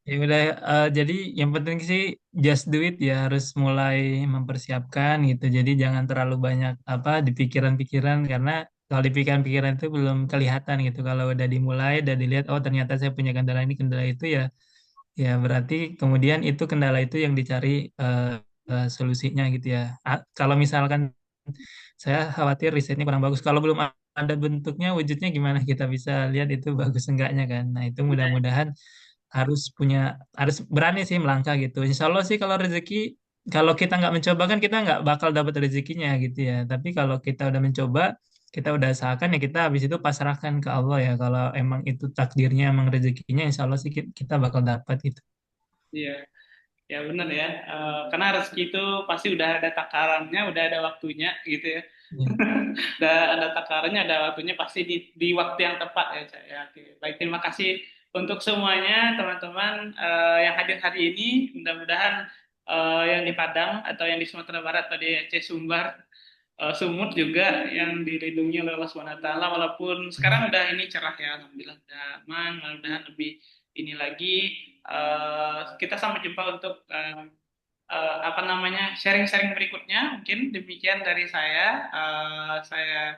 Ya udah, jadi yang penting sih just do it ya, harus mulai mempersiapkan gitu. Jadi jangan terlalu banyak apa di pikiran-pikiran, karena kalau di pikiran-pikiran itu belum kelihatan gitu. Kalau udah dimulai, udah dilihat, oh ternyata saya punya kendala ini, kendala itu ya, ya berarti kemudian itu kendala itu yang dicari eh, solusinya gitu ya. Kalau misalkan saya khawatir risetnya kurang bagus, kalau belum ada bentuknya, wujudnya gimana kita bisa lihat itu bagus enggaknya kan. Nah itu mudah-mudahan harus punya, harus berani sih melangkah gitu. Insya Allah sih kalau rezeki, kalau kita nggak mencoba kan kita nggak bakal dapat rezekinya gitu ya. Tapi kalau kita udah mencoba, kita udah usahakan ya, kita habis itu pasrahkan ke Allah ya. Kalau emang itu takdirnya, emang rezekinya, Insya Allah sih kita bakal dapat gitu. Iya, ya benar ya. Karena rezeki itu pasti udah ada takarannya, udah ada waktunya gitu ya. Ya. Udah ada takarannya, ada waktunya pasti di waktu yang tepat ya, Cak. Ya, oke. Baik, terima kasih untuk semuanya teman-teman yang hadir hari ini. Mudah-mudahan yang di Padang atau yang di Sumatera Barat atau di Aceh Sumbar, Sumut juga yang dilindungi oleh Allah Subhanahu Wa Taala. Walaupun sekarang udah ini cerah ya, alhamdulillah udah aman. Mudah-mudahan lebih ini lagi. Kita sampai jumpa untuk apa namanya sharing-sharing berikutnya. Mungkin demikian dari saya. Saya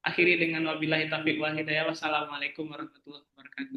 akhiri dengan wabillahi taufiq wal hidayah. Wassalamualaikum warahmatullahi wabarakatuh.